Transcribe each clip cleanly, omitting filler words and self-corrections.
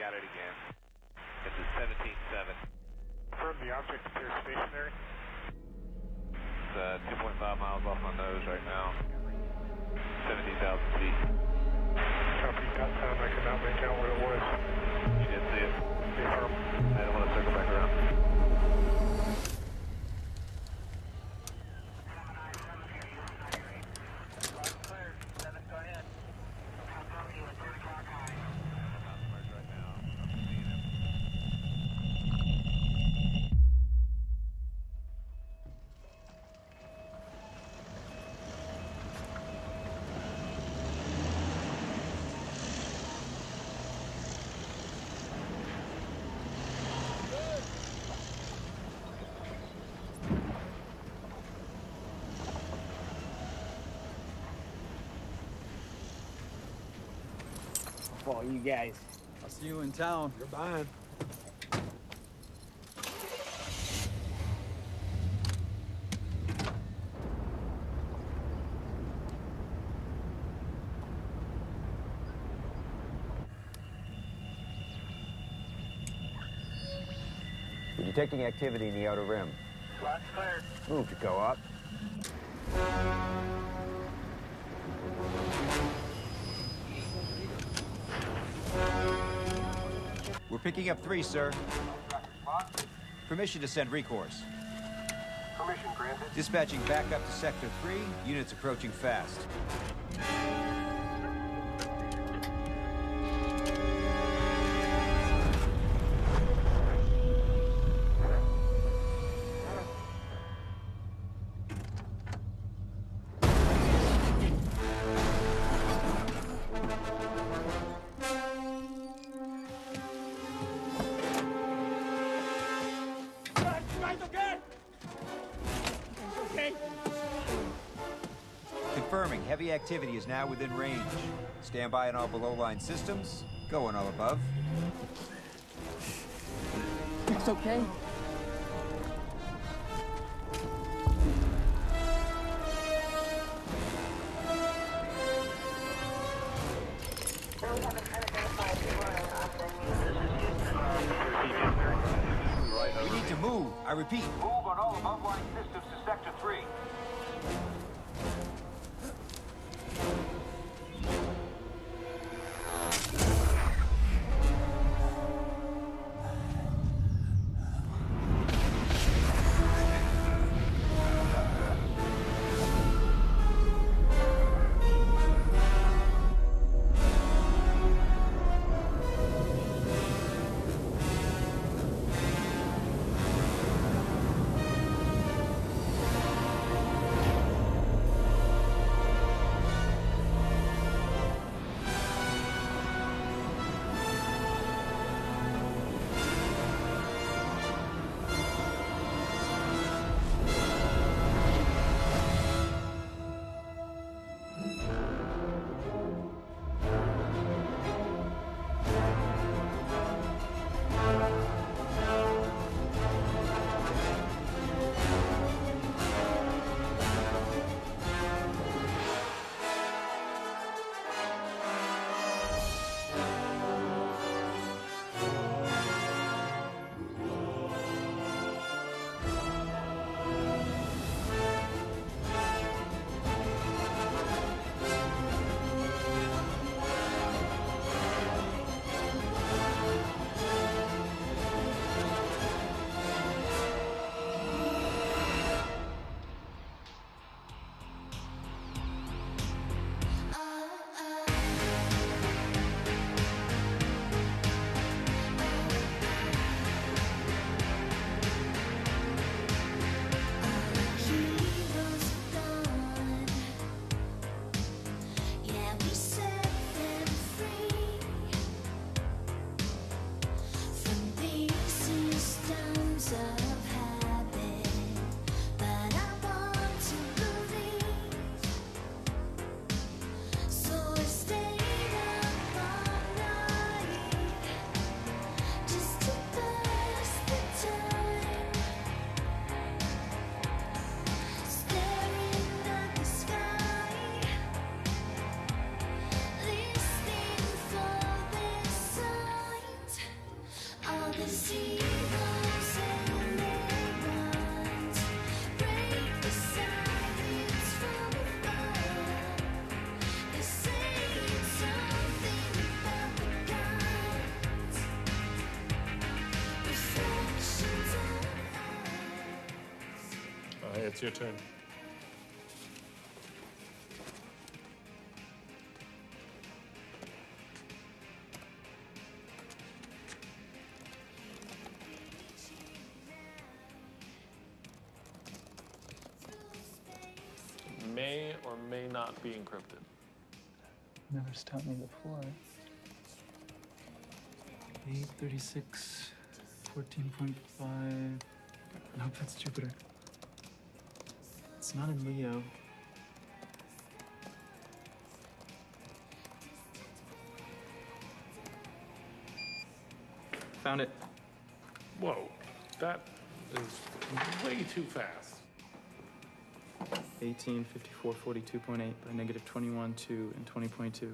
got it again. It's at 17.7. Confirm the object appears stationary. It's 2.5 miles off my nose right now. 17,000 feet. Copy, got time. I could not make out what it was. You didn't see it? Confirm. I don't want to circle back around. Follow you guys. I'll see you in town. You're mine. We're detecting activity in the outer rim. Lots cleared. Move to go up. We're picking up 3, sir. Permission to send recourse. Permission granted. Dispatching back up to Sector 3. Units approaching fast. Confirming, heavy activity is now within range. Stand by on all below-line systems. Go on all above. It's okay. We need to move. I repeat. Move on all above-line systems to Sector 3. It's your turn. May or may not be encrypted. Never stopped me before. 836, 14.5. Nope, that's Jupiter. It's not in Leo. Found it. Whoa, that is way too fast. 18, 54, 42.8 by negative 21, 2, and 20.2. It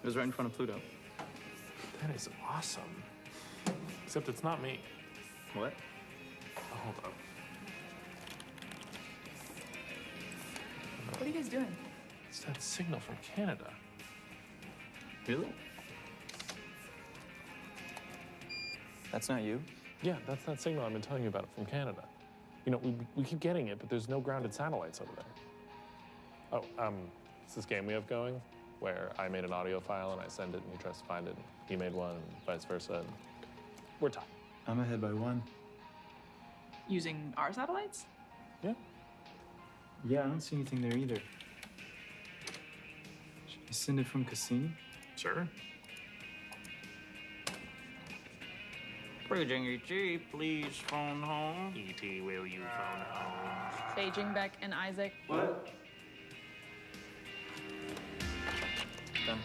was right in front of Pluto. That is awesome. Except it's not me. What? Oh, hold on. What are you guys doing? It's that signal from Canada. Really? That's not you? Yeah, that's that signal I've been telling you about from Canada. You know, we keep getting it, but there's no grounded satellites over there. Oh, it's this game we have going where I made an audio file and I send it and he tries to find it. And he made one and vice versa. And we're tied. I'm ahead by 1. Using our satellites? Yeah. Yeah, I don't see anything there either. Should I send it from Cassini? Sure. Paging E.T., please phone home. E.T., will you phone home? Paging Beck and Isaac. What? Done.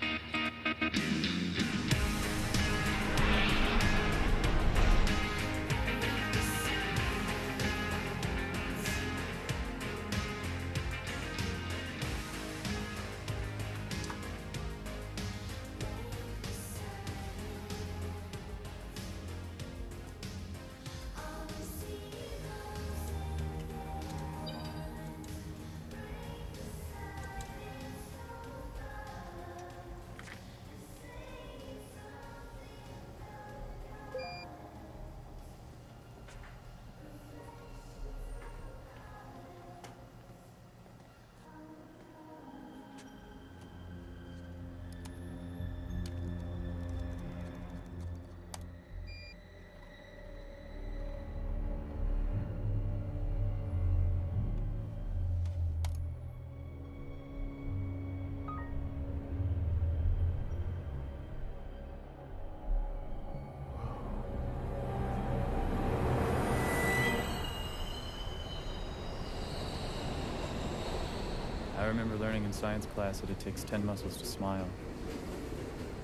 I remember learning in science class that it takes 10 muscles to smile,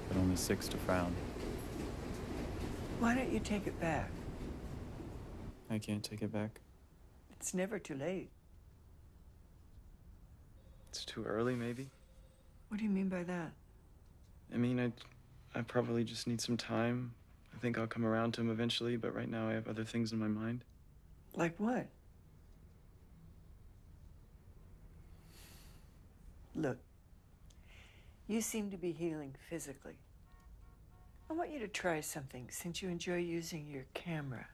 but only 6 to frown. Why don't you take it back? I can't take it back. It's never too late. It's too early, maybe? What do you mean by that? I mean, I probably just need some time. I think I'll come around to him eventually, but right now I have other things in my mind. Like what? Look, you seem to be healing physically. I want you to try something since you enjoy using your camera.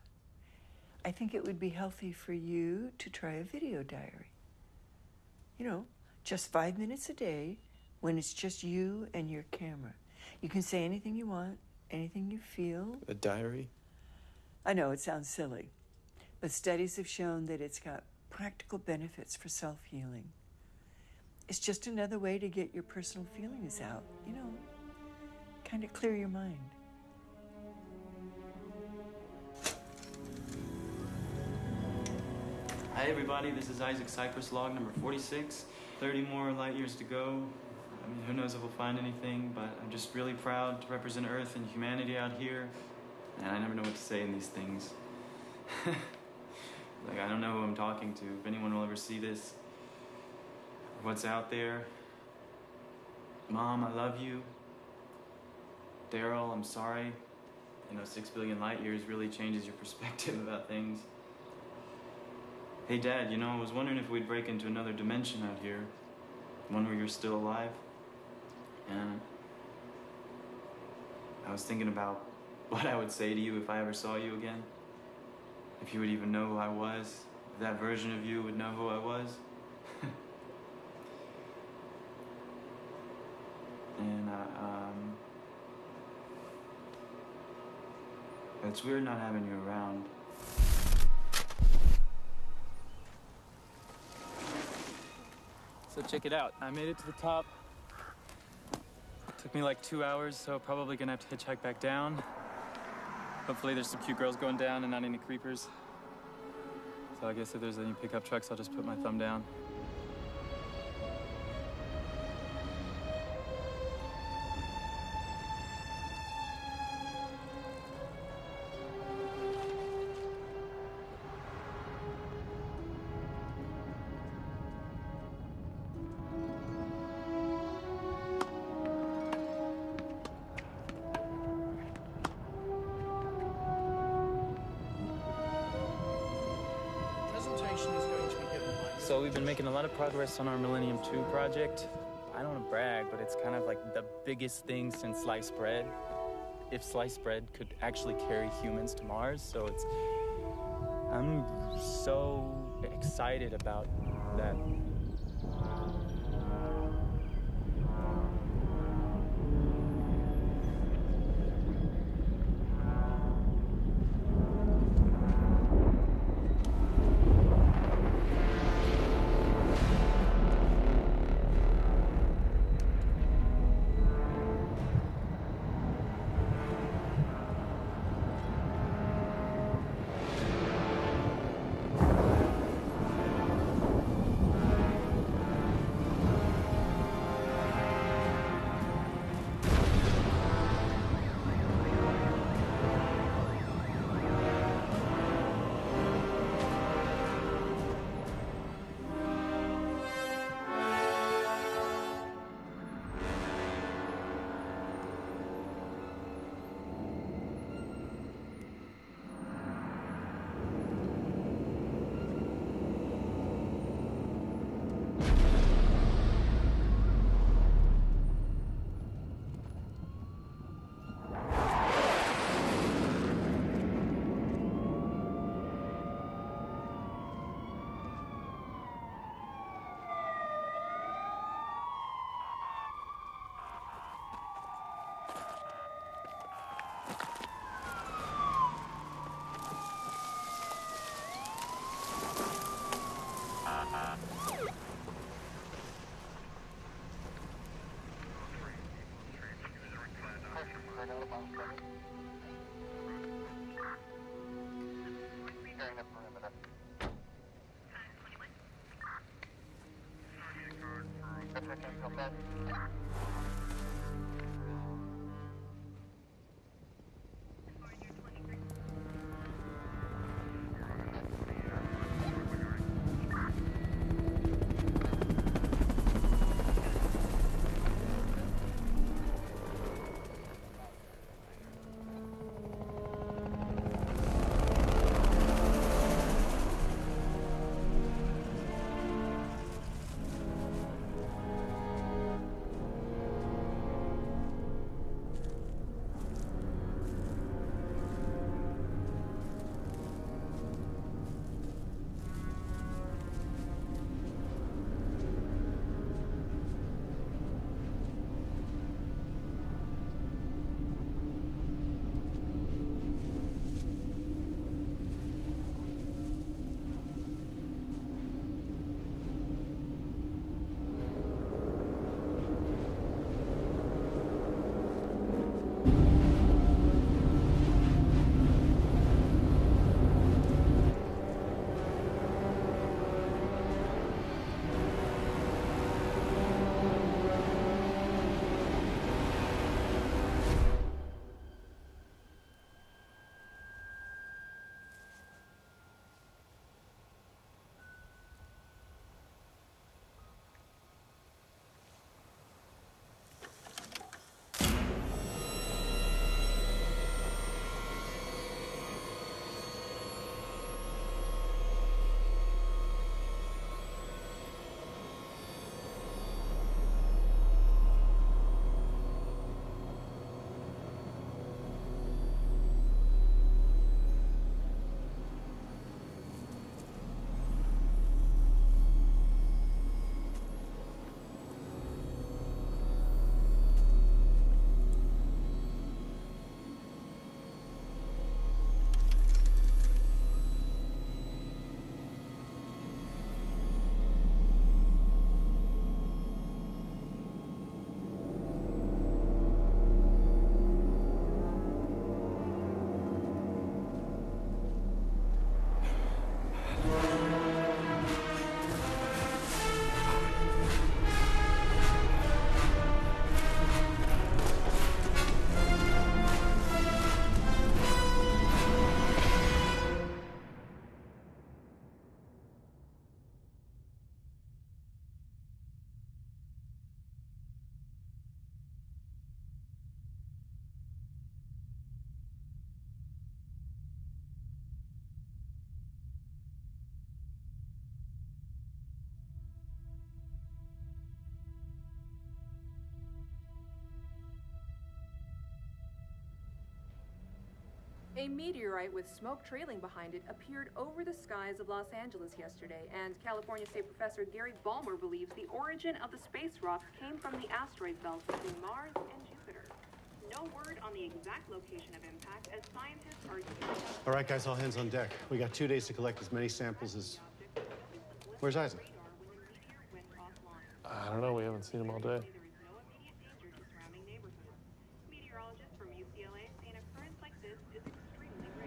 I think it would be healthy for you to try a video diary. You know, just 5 minutes a day when it's just you and your camera. You can say anything you want, anything you feel. A diary? I know it sounds silly, but studies have shown that it's got practical benefits for self-healing. It's just another way to get your personal feelings out, you know, kind of clear your mind. Hi, everybody. This is Isaac Cypress, log number 46. 30 more light years to go. I mean, who knows if we'll find anything, but I'm just really proud to represent Earth and humanity out here. And I never know what to say in these things. Like, I don't know who I'm talking to, if anyone will ever see this. What's out there. Mom, I love you. Daryl, I'm sorry. 6 billion light years really changes your perspective about things. Hey, Dad, I was wondering if we'd break into another dimension out here. One where you're still alive. And I was thinking about what I would say to you if I ever saw you again. If you would even know who I was. If that version of you would know who I was. And it's weird not having you around. So check it out. I made it to the top. Took me like 2 hours, so probably gonna have to hitchhike back down. Hopefully there's some cute girls going down and not any creepers. So I guess if there's any pickup trucks, I'll just put my thumb down. So we've been making a lot of progress on our Millennium 2 project. I don't want to brag, but it's kind of like the biggest thing since sliced bread. If sliced bread could actually carry humans to Mars, so I'm so excited about that. A meteorite with smoke trailing behind it appeared over the skies of Los Angeles yesterday, and California State Professor Gary Ballmer believes the origin of the space rock came from the asteroid belt between Mars and Jupiter. No word on the exact location of impact, as scientists are... All right, guys, all hands on deck. We got 2 days to collect as many samples as... Where's Isaac? I don't know. We haven't seen him all day. Meteorologists from UCLA say an occurrence like this is extremely rare.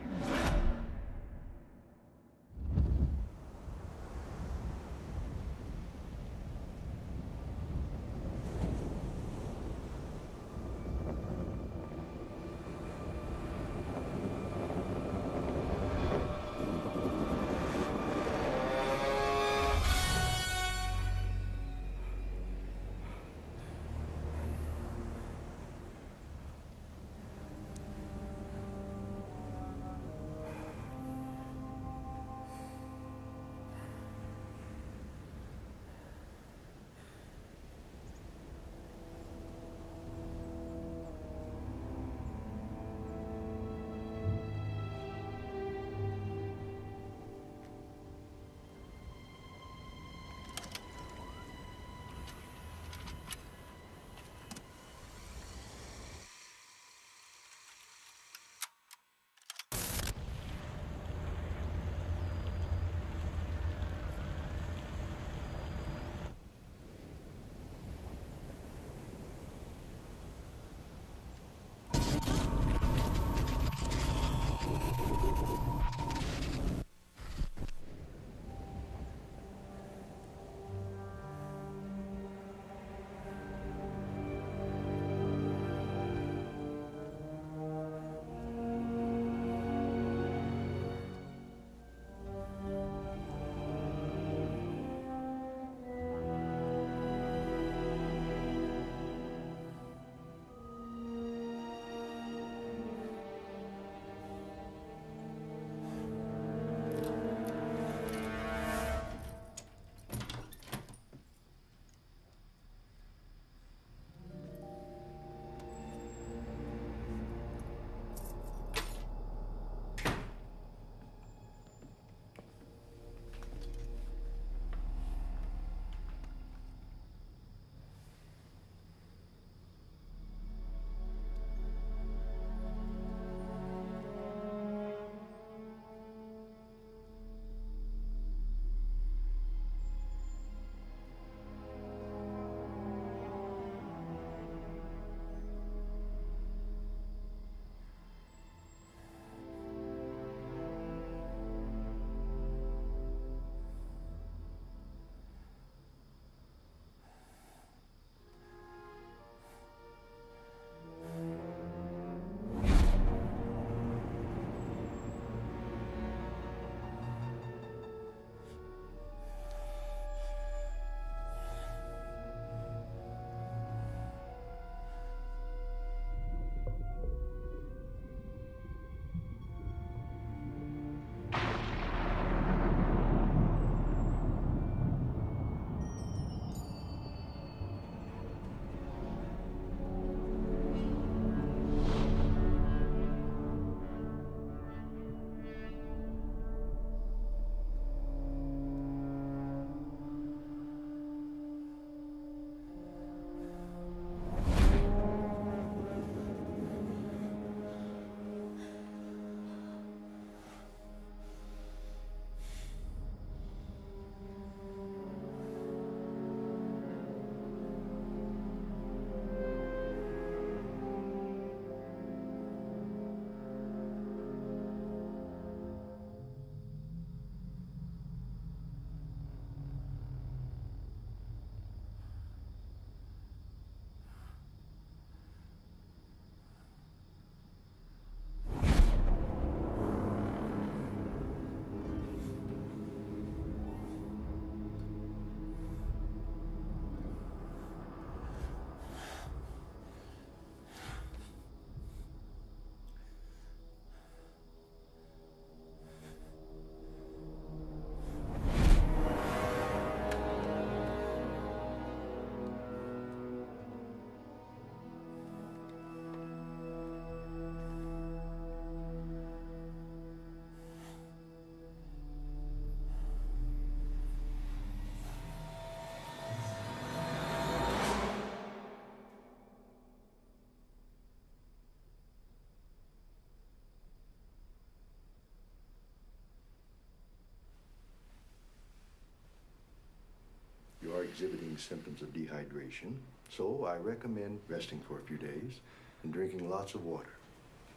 symptoms of dehydration, so I recommend resting for a few days and drinking lots of water.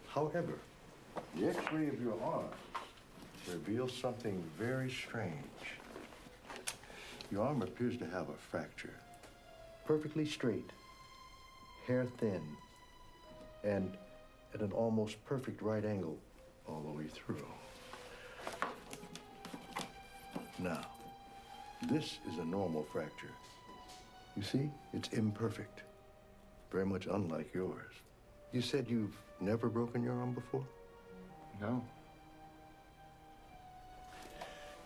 However, the X-ray of your arm reveals something very strange. Your arm appears to have a fracture. Perfectly straight, hair thin, and at an almost perfect right angle all the way through. Now, this is a normal fracture. You see, it's imperfect, very much unlike yours. You said you've never broken your arm before? No.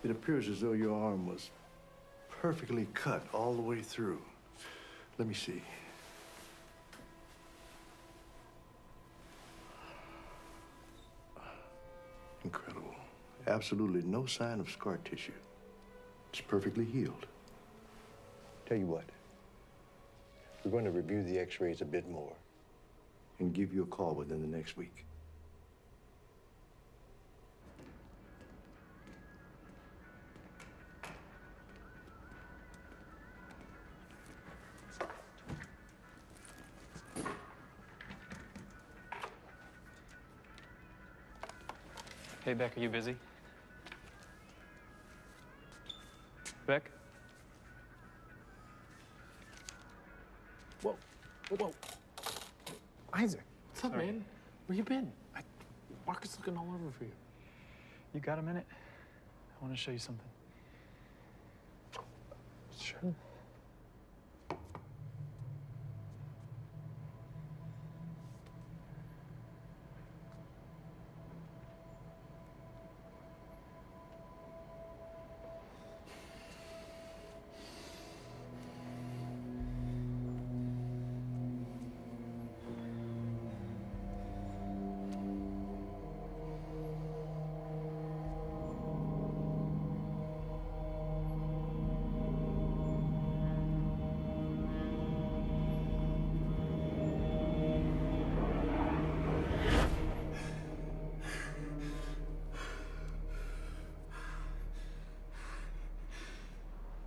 It appears as though your arm was perfectly cut all the way through. Let me see. Incredible. Absolutely no sign of scar tissue. It's perfectly healed. Tell you what, we're going to review the X-rays a bit more and give you a call within the next week. Hey, Beck, are you busy? Beck? Whoa, whoa. Isaac, what's up, man? Where you been? Marcus looking all over for you. You got a minute? I want to show you something. Sure.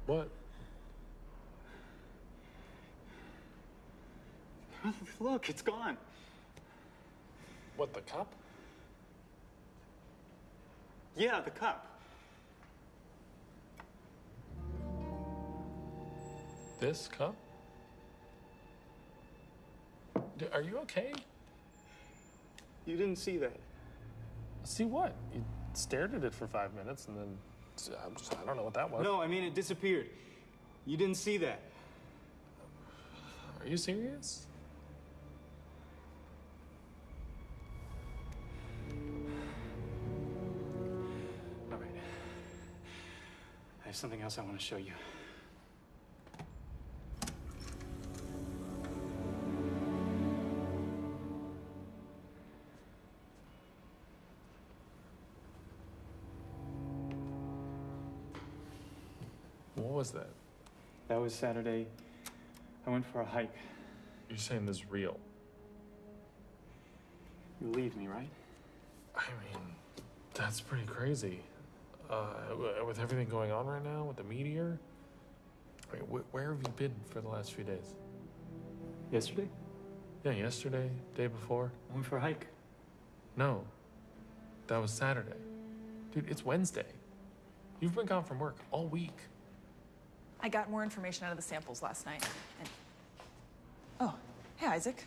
What? Look, it's gone. What, the cup? Yeah, the cup. This cup? Are you okay? You didn't see that. See what? You stared at it for 5 minutes and then I don't know what that was. No, I mean it disappeared. You didn't see that. Are you serious? All right. I have something else I want to show you. What was that? That was Saturday. I went for a hike. You're saying this is real? You believe me, right? I mean, that's pretty crazy. With everything going on right now, with the meteor. I mean, where have you been for the last few days? Yesterday? Yeah, yesterday, day before. I went for a hike. No, that was Saturday. Dude, it's Wednesday. You've been gone from work all week. I got more information out of the samples last night. And... Oh, hey, Isaac.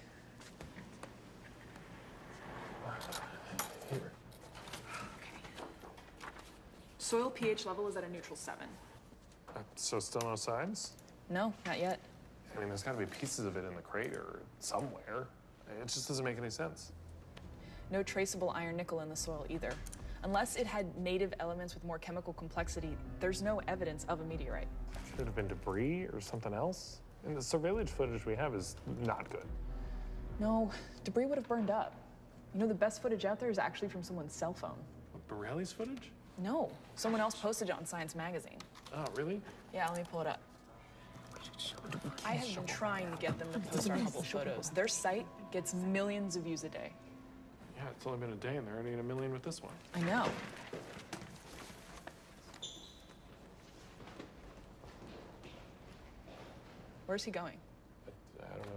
Here. Soil pH level is at a neutral 7. So still no signs? No, not yet. I mean, there's got to be pieces of it in the crater somewhere. It just doesn't make any sense. No traceable iron-nickel in the soil either. Unless it had native elements with more chemical complexity, there's no evidence of a meteorite. Could have been debris or something else. And the surveillance footage we have is not good. No, debris would have burned up. You know, the best footage out there is actually from someone's cell phone. What, Borelli's footage? No, someone else posted it on Science Magazine. Oh, really? Yeah, let me pull it up. I have been trying to get them to post our Hubble photos. Their site gets millions of views a day. Yeah, it's only been a day and they're already at 1 million with this one. I know. Where's he going? I don't know.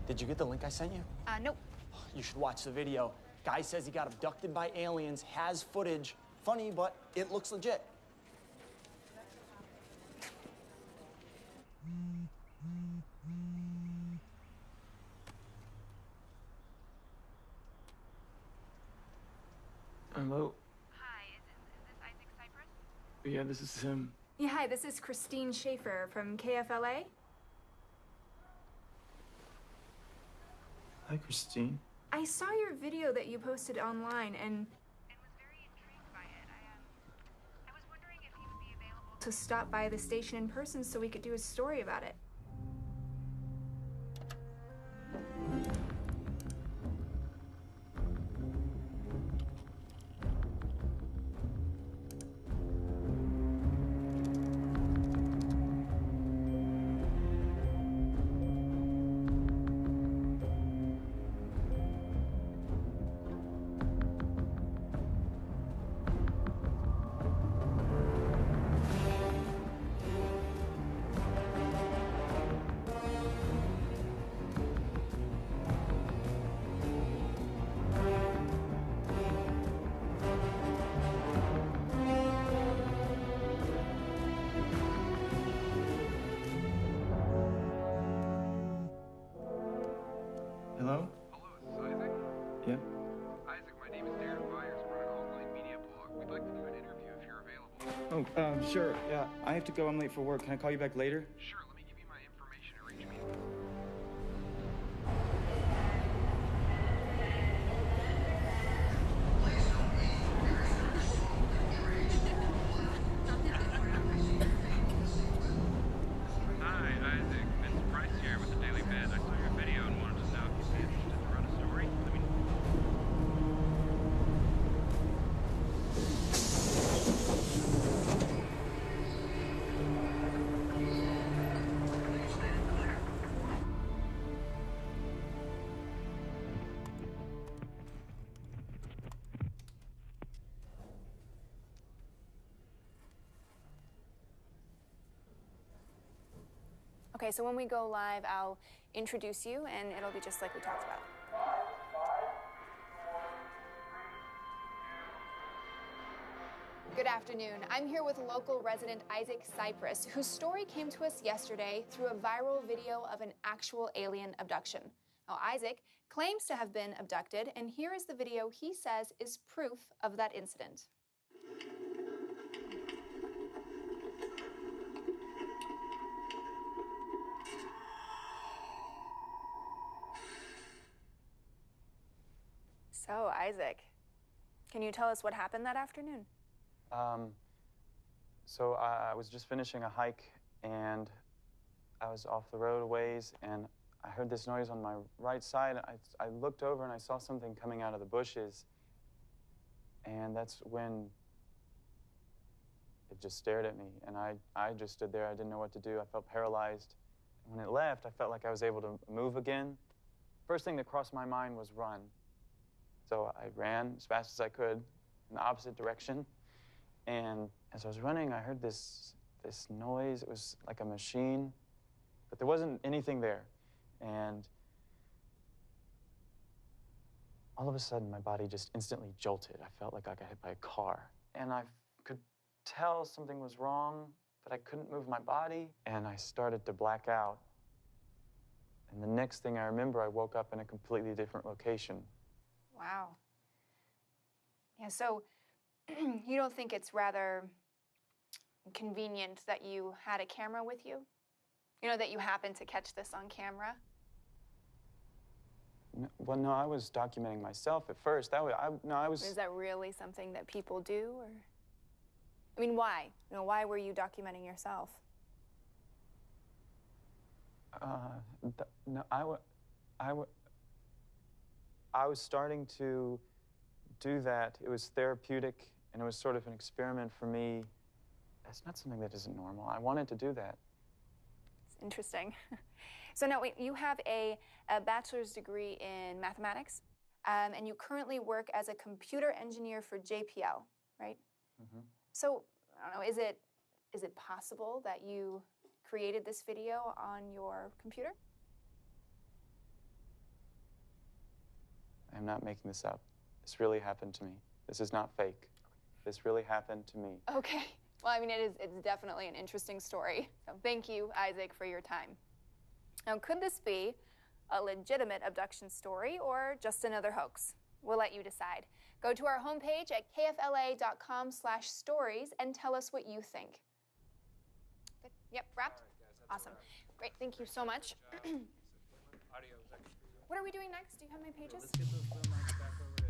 Did you get the link I sent you? Nope. You should watch the video. Guy says he got abducted by aliens, has footage. Funny, but it looks legit. Hello? Hi, is this Isaac Cypress? Yeah, this is him. Yeah, hi, this is Christine Schaefer from KFLA. Hi, Christine. I saw your video that you posted online and was very intrigued by it. I was wondering if you would be available to stop by the station in person so we could do a story about it. Hello? Hello, is this Isaac? Yeah. Isaac, my name is Darren Byers. I run an online media blog. We'd like to do an interview if you're available. Oh, sure. Yeah, I have to go. I'm late for work. Can I call you back later? Sure, let me give you my information and reach me. Hi, Isaac. Vince Price here with the Daily Bed. I saw your video and wanted to know if you'd be interested to run a story. Let me Okay, so when we go live, I'll introduce you, and it'll be just like we talked about. Good afternoon. I'm here with local resident Isaac Cypress, whose story came to us yesterday through a viral video of an actual alien abduction. Now, Isaac claims to have been abducted, and here is the video he says is proof of that incident. So, Isaac, can you tell us what happened that afternoon? So I was just finishing a hike, and I was off the road a ways, and I heard this noise on my right side. I looked over, and I saw something coming out of the bushes, and that's when it just stared at me, and I just stood there. I didn't know what to do. I felt paralyzed. And when it left, I felt like I was able to move again. First thing that crossed my mind was run. So I ran as fast as I could in the opposite direction. And as I was running, I heard this noise. It was like a machine, but there wasn't anything there. And all of a sudden, my body just instantly jolted. I felt like I got hit by a car. And I could tell something was wrong, but I couldn't move my body. And I started to black out. And the next thing I remember, I woke up in a completely different location. Wow. Yeah, so you don't think it's rather convenient that you had a camera with you? You know, that you happened to catch this on camera? No, I was documenting myself at first. I was... Is that really something that people do, or? I mean, why? You know, why were you documenting yourself? No, I was starting to do that. It was therapeutic, and it was sort of an experiment for me. That's not something that isn't normal. I wanted to do that. It's interesting. So now, wait, you have a bachelor's degree in mathematics, and you currently work as a computer engineer for JPL, right? Mm-hmm. So, I don't know, is it possible that you created this video on your computer? I'm not making this up. This really happened to me. This is not fake. This really happened to me. Okay. Well, I mean, it's definitely an interesting story. So thank you, Isaac, for your time. Now, could this be a legitimate abduction story or just another hoax? We'll let you decide. Go to our homepage at kfla.com/stories and tell us what you think. Good. Yep, wrapped? Awesome. Great, thank you so much. What are we doing next? Do you have my pages? Let's get those film mics back over to...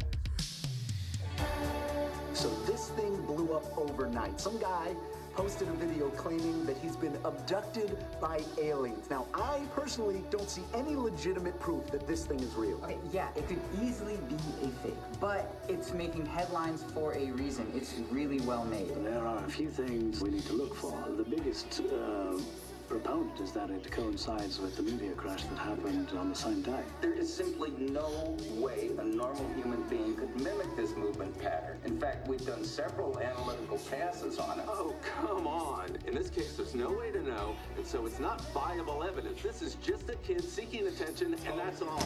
So this thing blew up overnight. Some guy posted a video claiming that he's been abducted by aliens. Now, I personally don't see any legitimate proof that this thing is real. Okay, yeah, it could easily be a fake, but it's making headlines for a reason. It's really well made. There are a few things we need to look for. The biggest proponent is that it coincides with the meteor crash that happened on the same day. There is simply no way a normal human being could mimic this movement pattern. In fact, we've done several analytical passes on it. Oh, come on. In this case, there's no way to know, and so it's not viable evidence. This is just a kid seeking attention, and that's all.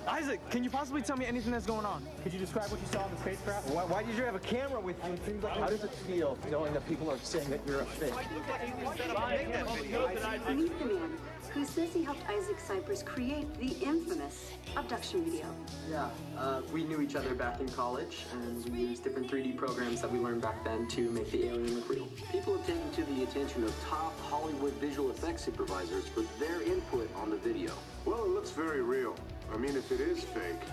Isaac, can you possibly tell me anything that's going on? Could you describe what you saw in the spacecraft? Why did you have a camera with you? It seems like... How does it feel knowing that people are saying that you're a fake? Meet the man who says he helped Isaac Cypress create the infamous abduction video. Yeah, we knew each other back in college, and we used different 3D programs that we learned back then to make the alien look real. People have taken to the attention of top Hollywood visual effects supervisors for their input on the video. Well, it looks very real. I mean, if it is fake,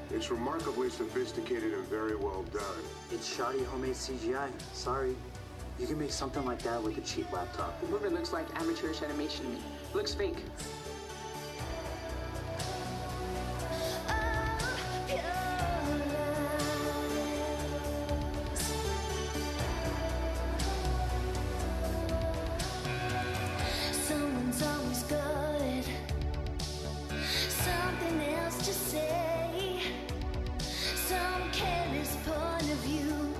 it's remarkably sophisticated and very well done. It's shoddy homemade CGI. Sorry. You can make something like that with a cheap laptop. The movie looks like amateurish animation to me. Looks fake. Someone's always got something else to say, some careless point of view,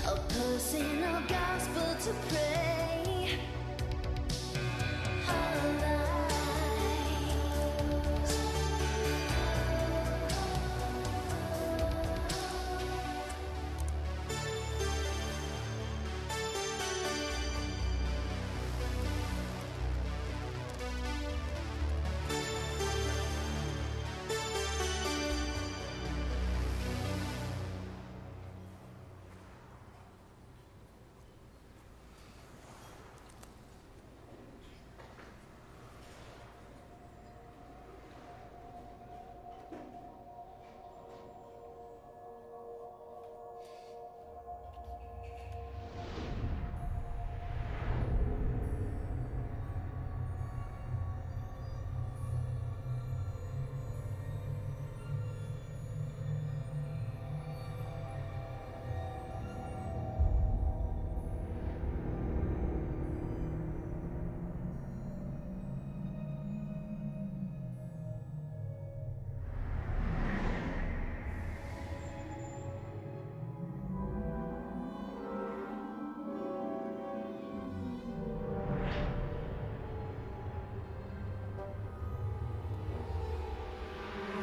a personal gospel to pray. Our lives.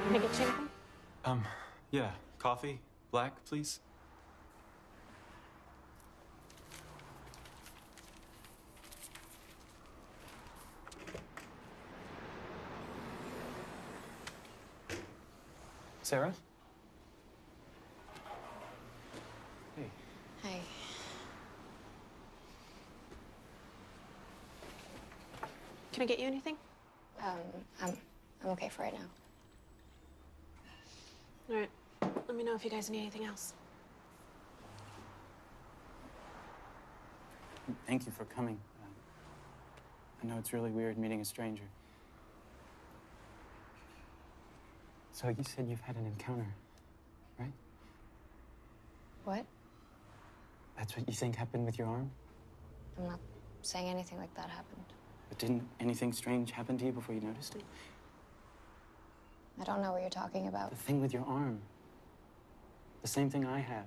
Can I get you anything? Yeah, coffee, black, please. Sarah? Hey. Hey. Can I get you anything? I'm okay for right now. All right. Let me know if you guys need anything else. Thank you for coming. I know it's really weird meeting a stranger. So you said you've had an encounter, right? What? That's what you think happened with your arm? I'm not saying anything like that happened. But didn't anything strange happen to you before you noticed it? I don't know what you're talking about. The thing with your arm. The same thing I have.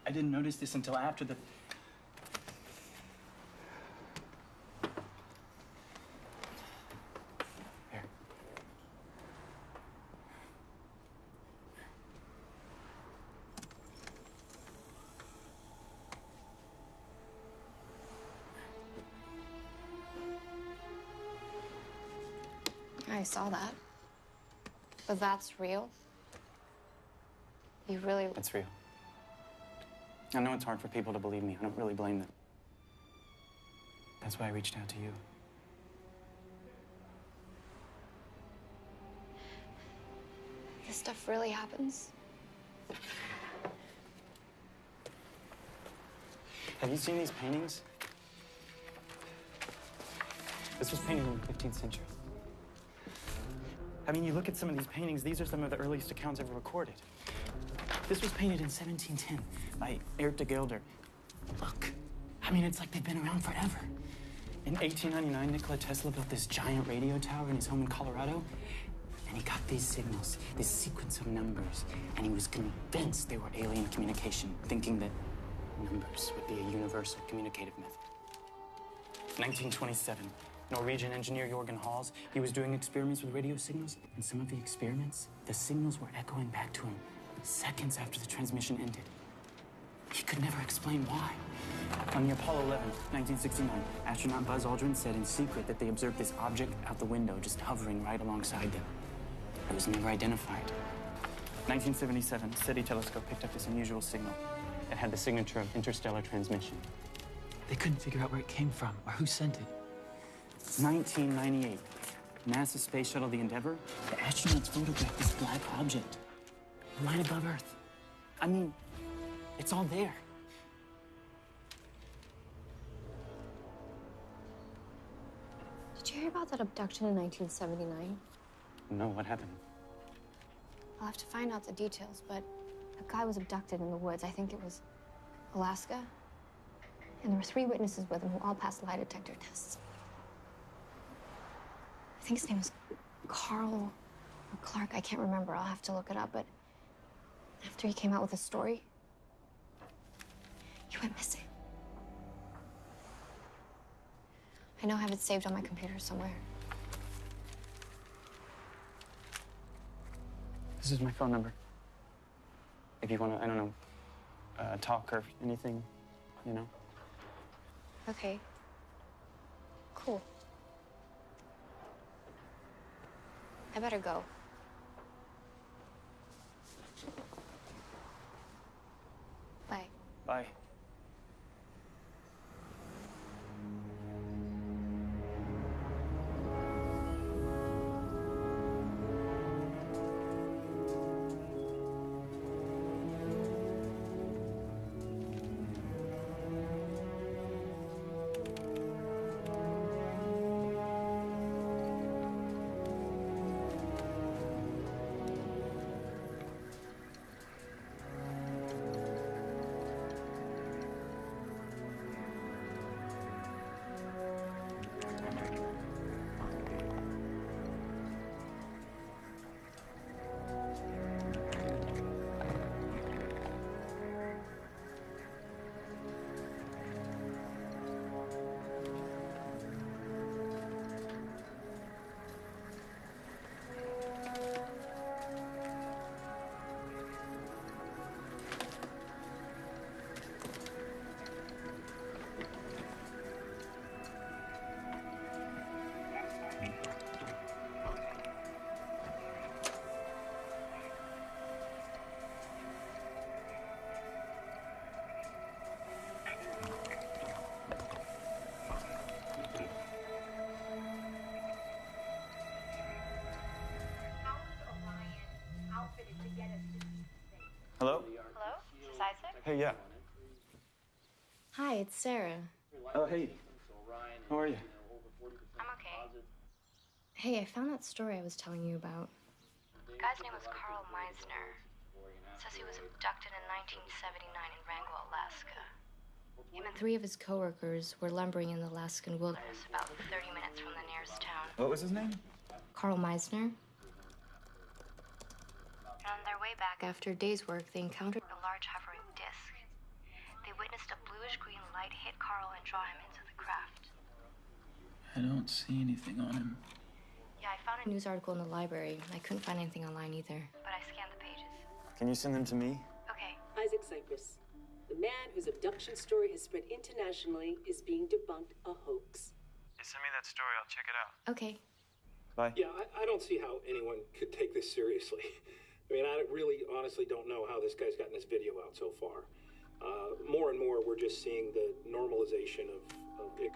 I didn't notice this until after the... Here. I saw that. But that's real? You really... It's real. I know it's hard for people to believe me. I don't really blame them. That's why I reached out to you. This stuff really happens? Have you seen these paintings? This was painted in the 15th century. I mean, you look at some of these paintings, these are some of the earliest accounts ever recorded. This was painted in 1710 by Eric de Gelder. Look, I mean, it's like they've been around forever. In 1899, Nikola Tesla built this giant radio tower in his home in Colorado, and he got these signals, this sequence of numbers, and he was convinced they were alien communication, thinking that numbers would be a universal communicative method. 1927, Norwegian engineer Jorgen Hals, he was doing experiments with radio signals, and some of the experiments, the signals were echoing back to him seconds after the transmission ended. He could never explain why. On the Apollo 11, 1969, astronaut Buzz Aldrin said in secret that they observed this object out the window just hovering right alongside them. It was never identified. 1977, SETI telescope picked up this unusual signal. It had the signature of interstellar transmission. They couldn't figure out where it came from or who sent it. 1998, NASA space shuttle The Endeavour, the astronauts photographed this black object right above Earth. I mean, it's all there. Did you hear about that abduction in 1979? No, what happened? I'll have to find out the details, but a guy was abducted in the woods. I think it was Alaska. And there were 3 witnesses with him who all passed lie detector tests. I think his name was Carl or Clark. I can't remember. I'll have to look it up. But after he came out with his story, he went missing. I know I have it saved on my computer somewhere. This is my phone number. If you want to, I don't know, talk or anything, you know. Okay. Cool. I better go. Bye. Bye. Isaac? Hey, yeah. Hi, it's Sarah. Oh, hey. How are you? I'm okay. Hey, I found that story I was telling you about. The guy's name was Carl Meisner. It says he was abducted in 1979 in Wrangell, Alaska. Him and 3 of his coworkers were lumbering in the Alaskan wilderness about 30 minutes from the nearest town. What was his name? Carl Meisner. And on their way back, after a day's work, they encountered a large hovering disc. They witnessed a bluish-green light hit Carl and draw him into the craft. I don't see anything on him. Yeah, I found a news article in the library. I couldn't find anything online either, but I scanned the pages. Can you send them to me? Okay. Isaac Cypress, the man whose abduction story has spread internationally, is being debunked a hoax. Hey, send me that story. I'll check it out. Okay. Bye. Yeah, I don't see how anyone could take this seriously. I mean, I really honestly don't know how this guy's gotten this video out so far. More and more, we're just seeing the normalization of it.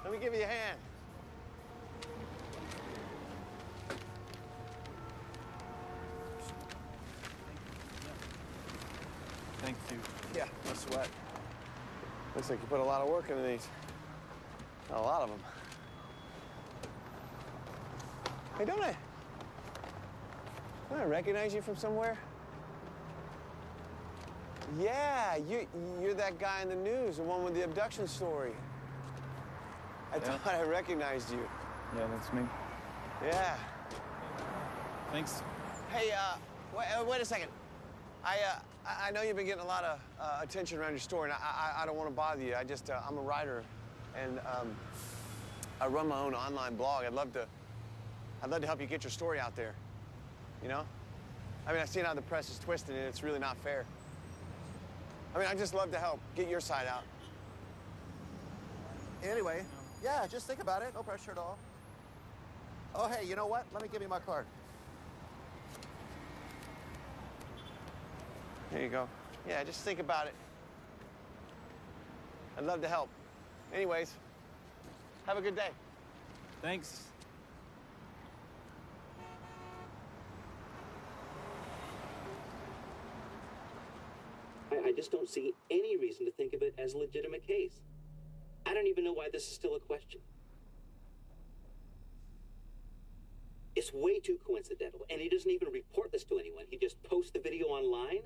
Let me give you a hand. Thank you. Yeah, no sweat. Looks like you put a lot of work into these. A lot of them. Hey, don't I recognize you from somewhere? Yeah, you're that guy in the news, the one with the abduction story. I thought I recognized you. Yeah, that's me. Yeah. Thanks. Hey, wait a second. I know you've been getting a lot of attention around your story, and I don't want to bother you. I'm a writer, and I run my own online blog. I'd love to help you get your story out there. You know? I mean, I've seen how the press is twisting it. It's really not fair. I mean, I'd just love to help get your side out. Anyway, yeah, just think about it. No pressure at all. Oh, hey, you know what? Let me give you my card. There you go. Yeah, just think about it. I'd love to help. Anyways, have a good day. Thanks. I just don't see any reason to think of it as a legitimate case. I don't even know why this is still a question. It's way too coincidental, and he doesn't even report this to anyone. He just posts the video online.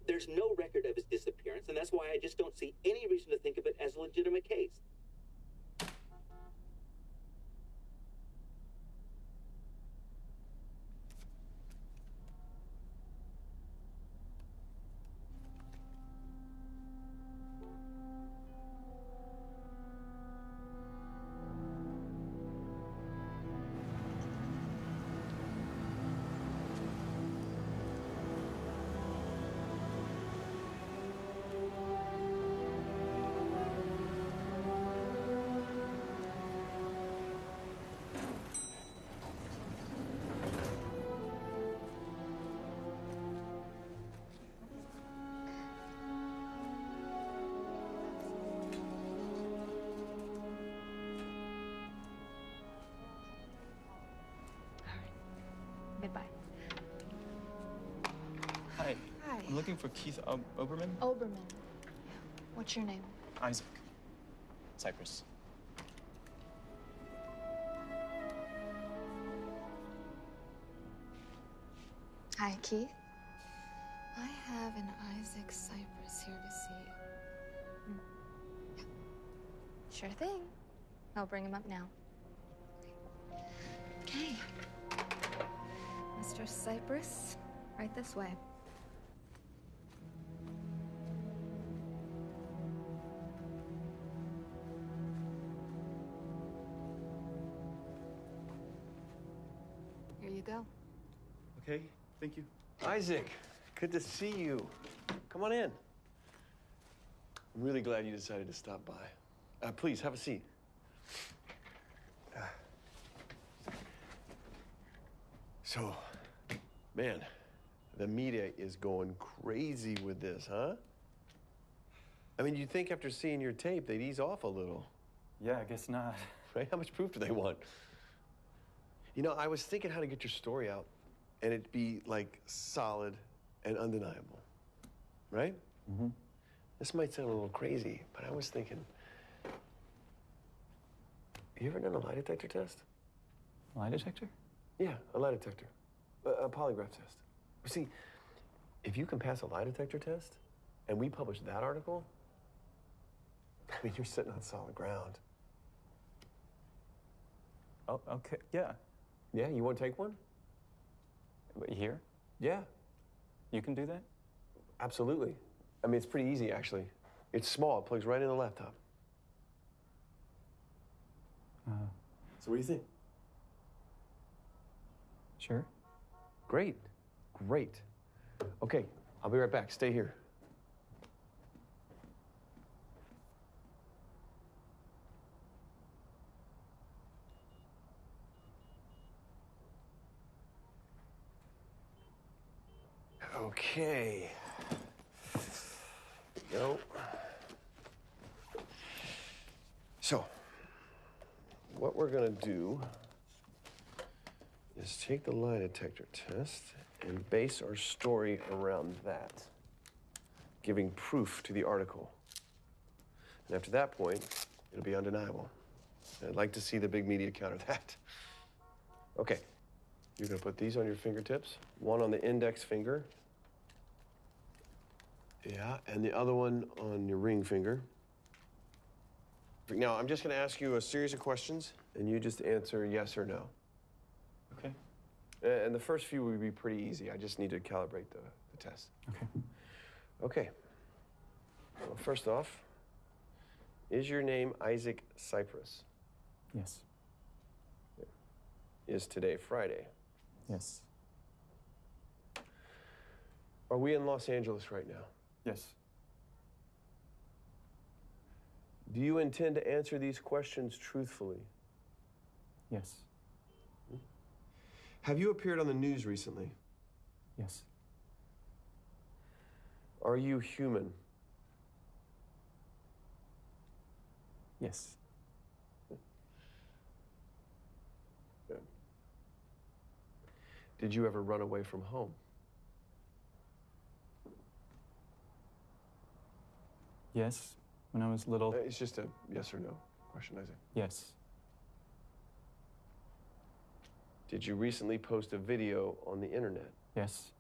There's no record of his disappearance, and that's why I just don't see any reason to think of it as a legitimate case. looking for Keith Oberman. Oberman. What's your name? Isaac. Cyprus. Hi, Keith. I have an Isaac Cyprus here to see you. Yeah. Sure thing. I'll bring him up now. Okay. Mr. Cyprus, right this way. Here you go. Okay, thank you. Isaac, good to see you. Come on in. I'm really glad you decided to stop by. Please, have a seat. So, man, the media is going crazy with this, huh? I mean, you'd think after seeing your tape, they'd ease off a little. Yeah, I guess not. Right? How much proof do they want? You know, I was thinking how to get your story out, and it'd be, like, solid and undeniable. Right? Mm-hmm. This might sound a little crazy, but I was thinking, you ever done a lie detector test? Lie detector? Yeah, a lie detector. A polygraph test. You see, if you can pass a lie detector test, and we publish that article, I mean, you're sitting on solid ground. Oh, okay, yeah. Yeah, you want to take one? Here? Yeah. You can do that? Absolutely. I mean, it's pretty easy, actually. It's small, it plugs right in the laptop. So what do you think? Sure. Great. Great. Okay, I'll be right back. Stay here. Okay. Go. So, what we're gonna do is take the lie detector test and base our story around that, giving proof to the article. And after that point, it'll be undeniable. And I'd like to see the big media counter that. Okay, you're gonna put these on your fingertips, one on the index finger. Yeah, and the other one on your ring finger. Now, I'm just gonna ask you a series of questions, and you just answer yes or no. Okay. And the first few will be pretty easy. I just need to calibrate the test. Okay. Okay. Well, first off, is your name Isaac Cyprus? Yes. Is today Friday? Yes. Are we in Los Angeles right now? Yes. Do you intend to answer these questions truthfully? Yes. Have you appeared on the news recently? Yes. Are you human? Yes. Good. Did you ever run away from home? Yes. When I was little. It's just a yes or no question, Isaac. Yes. Did you recently post a video on the internet? Yes.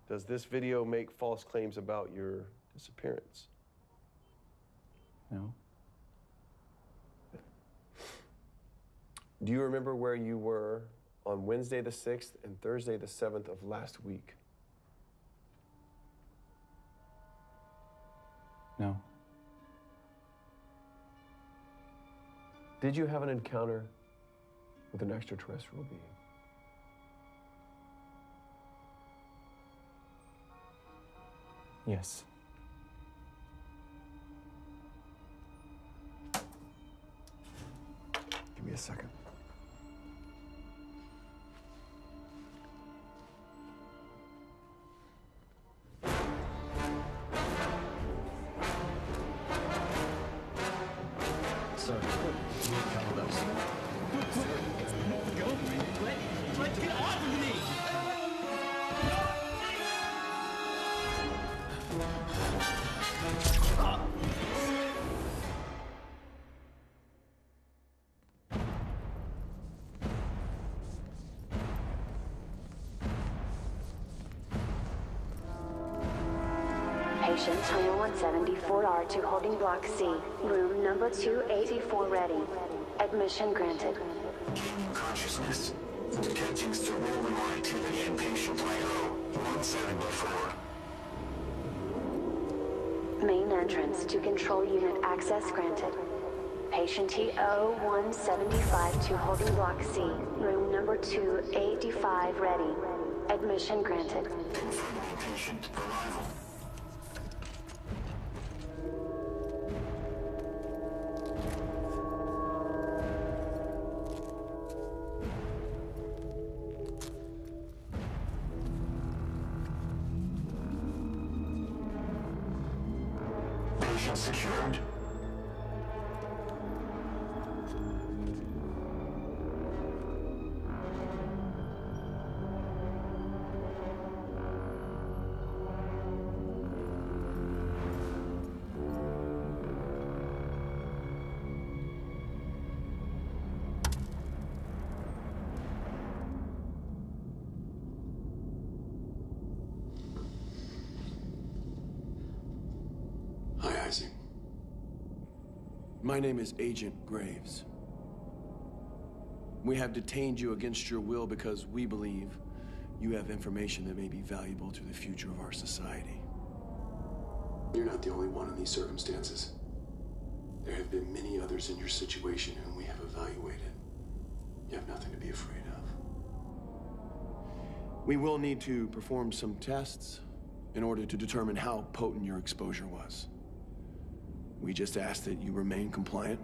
Does this video make false claims about your disappearance? No. Do you remember where you were on Wednesday the 6th and Thursday the 7th of last week? No. Did you have an encounter with an extraterrestrial being? Yes. Give me a second. Sir, Let's get off of me! Patient 2174R to holding block C. Room number 284 ready. Admission granted. Gaining consciousness. Detecting cerebral activity in patient IO-174. Main entrance to control unit access granted. Patient TO-175 to holding block C. Room number 285 ready. Admission granted. Confirming patient arrival. Patient secured. Hi, Isaac. My name is Agent Graves. We have detained you against your will because we believe you have information that may be valuable to the future of our society. You're not the only one in these circumstances. There have been many others in your situation whom we have evaluated. You have nothing to be afraid of. We will need to perform some tests in order to determine how potent your exposure was. We just ask that you remain compliant.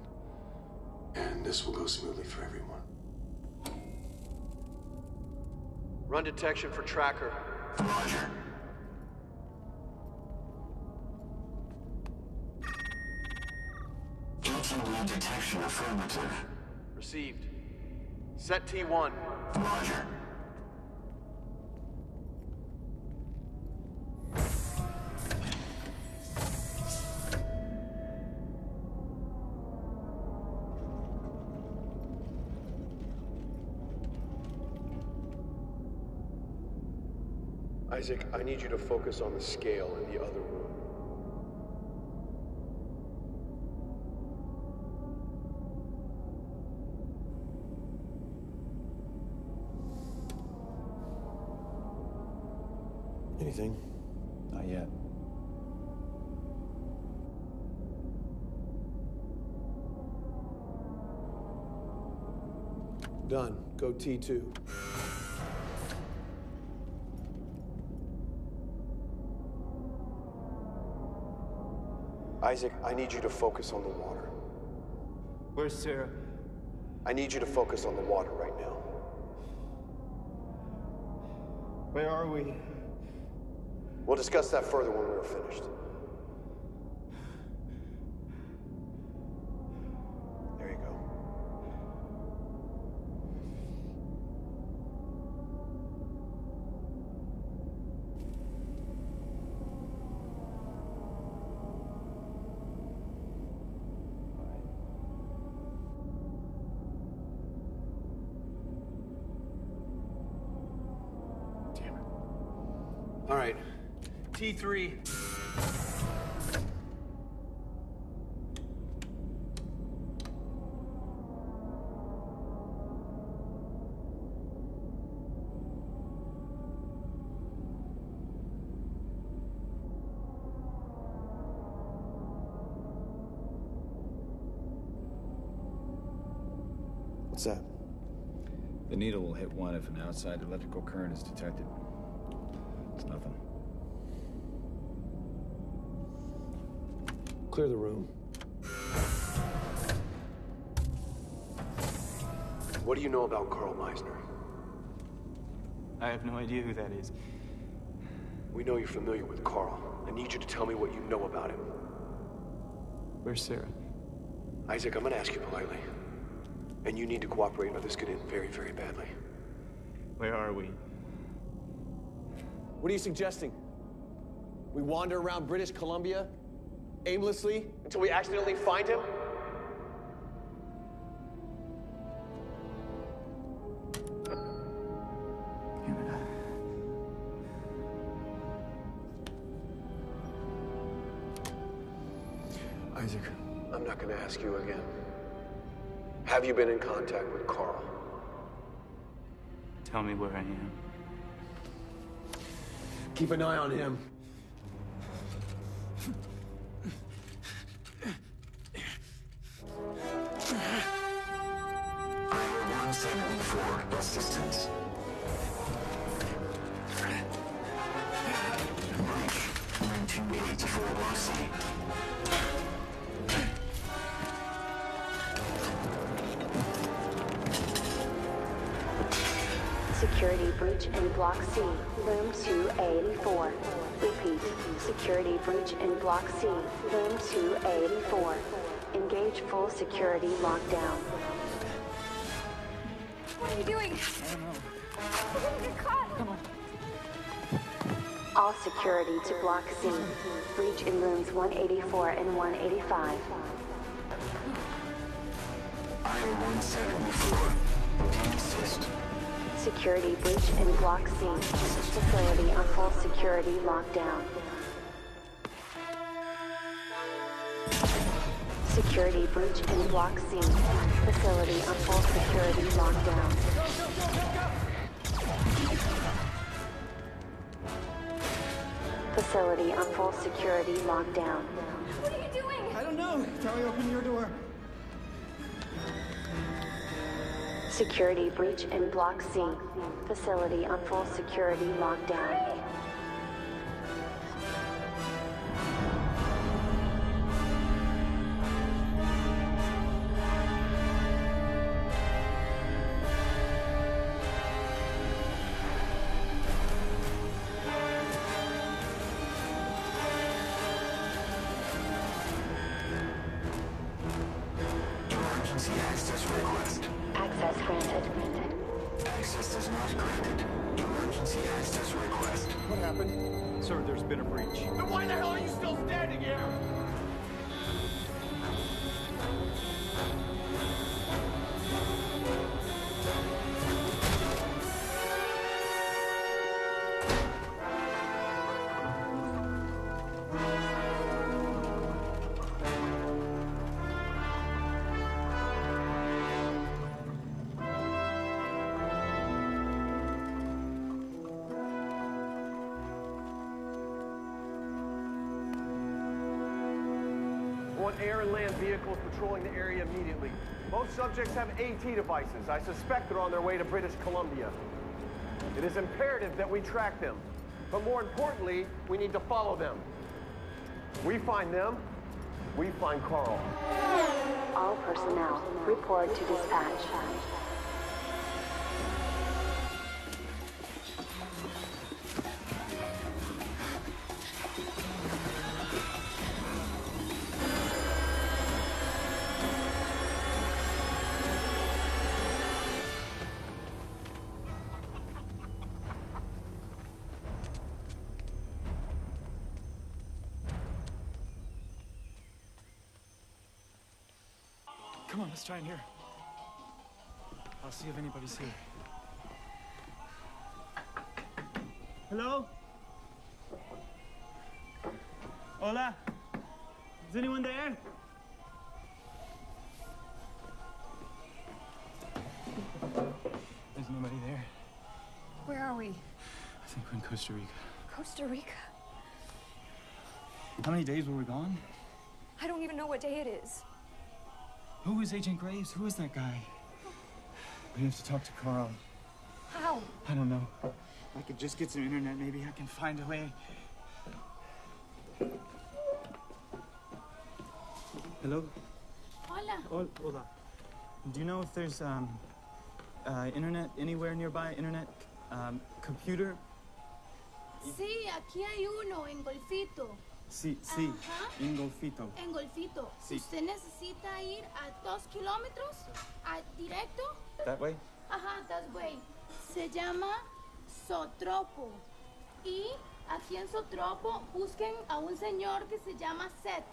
And this will go smoothly for everyone. Run detection for tracker. Roger. Lead detection affirmative. Received. Set T1. Roger. Isaac, I need you to focus on the scale in the other room. Anything? Not yet. Done. Go T2. Isaac, I need you to focus on the water. Where's Sarah? I need you to focus on the water right now. Where are we? We'll discuss that further when we're finished. There you go. Damn it. All right. T3. What's that? The needle will hit one if an outside electrical current is detected. It's nothing. Clear the room. What do you know about Carl Meisner? I have no idea who that is. We know you're familiar with Carl. I need you to tell me what you know about him. Where's Sarah? Isaac, I'm gonna ask you politely. And you need to cooperate or this could end very, very badly. Where are we? What are you suggesting? We wander around British Columbia aimlessly until we accidentally find him? Isaac. I'm not going to ask you again. Have you been in contact with Carl? Tell me where I am. Keep an eye on him. Iowa 174, assistance. Breach, 9284 block C. Security breach in Block C, Room 284. Repeat, security breach in Block C, Room 284. Engage full security lockdown. What are you doing? I don't know. We're gonna get caught. Come on. All security to Block C. Breach in rooms 184 and 185. Iowa 174, assist. Security breach in Block C. Facility on full security lockdown. Security breach in Block C. Facility on full security lockdown. Facility on full security lockdown. What are you doing? I don't know. Charlie, open your door. Security breach in Block C. Facility on full security lockdown. Emergency access request. Access granted. Access is not granted. Emergency access request. What happened? Sir, there's been a breach. Then why the hell are you still standing here? Want air and land vehicles patrolling the area immediately. Most subjects have AT devices. I suspect they're on their way to British Columbia. It is imperative that we track them. But more importantly, we need to follow them. We find them, we find Carl. All personnel, report to dispatch. Come on, let's try in here. I'll see if anybody's here. Hello? Hola? Is anyone there? There's nobody there. Where are we? I think we're in Costa Rica. Costa Rica? How many days were we gone? I don't even know what day it is. Who is Agent Graves? Who is that guy? We have to talk to Carl. How? I don't know. If I could just get some internet, maybe I can find a way. Hello? Hola. Hola. Do you know if there's internet anywhere nearby? Internet, computer? Sí, aquí hay uno en Golfito. Sí, Ajá. en Golfito. En Golfito. Sí. ¿Usted necesita ir a 2 kilómetros directo? That way? Ajá, that way. Se llama Sotropo. Y aquí en Sotropo busquen a un señor que se llama Seth.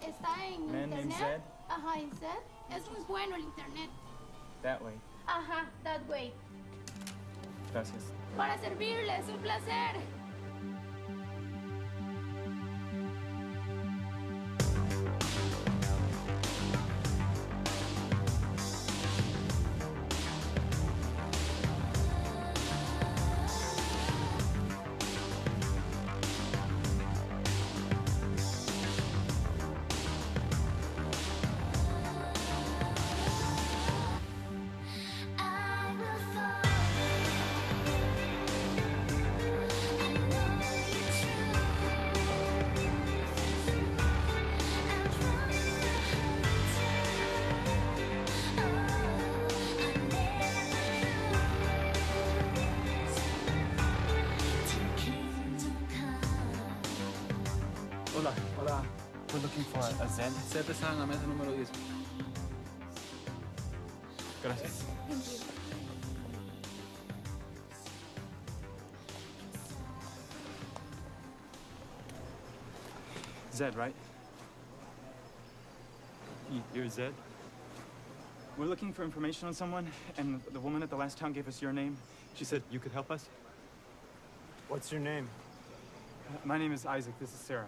Está en Man named internet. Zed? Ajá, en Seth. Es muy bueno el internet. That way. Ajá, that way. Gracias. Para servirle, es un placer. Hola. Hola. We're looking for a Zed. Zed está en la mesa número 10. Gracias. Thank you. Zed, right? You're Zed? We're looking for information on someone, and the woman at the last town gave us your name. She said you could help us. What's your name? My name is Isaac. This is Sarah.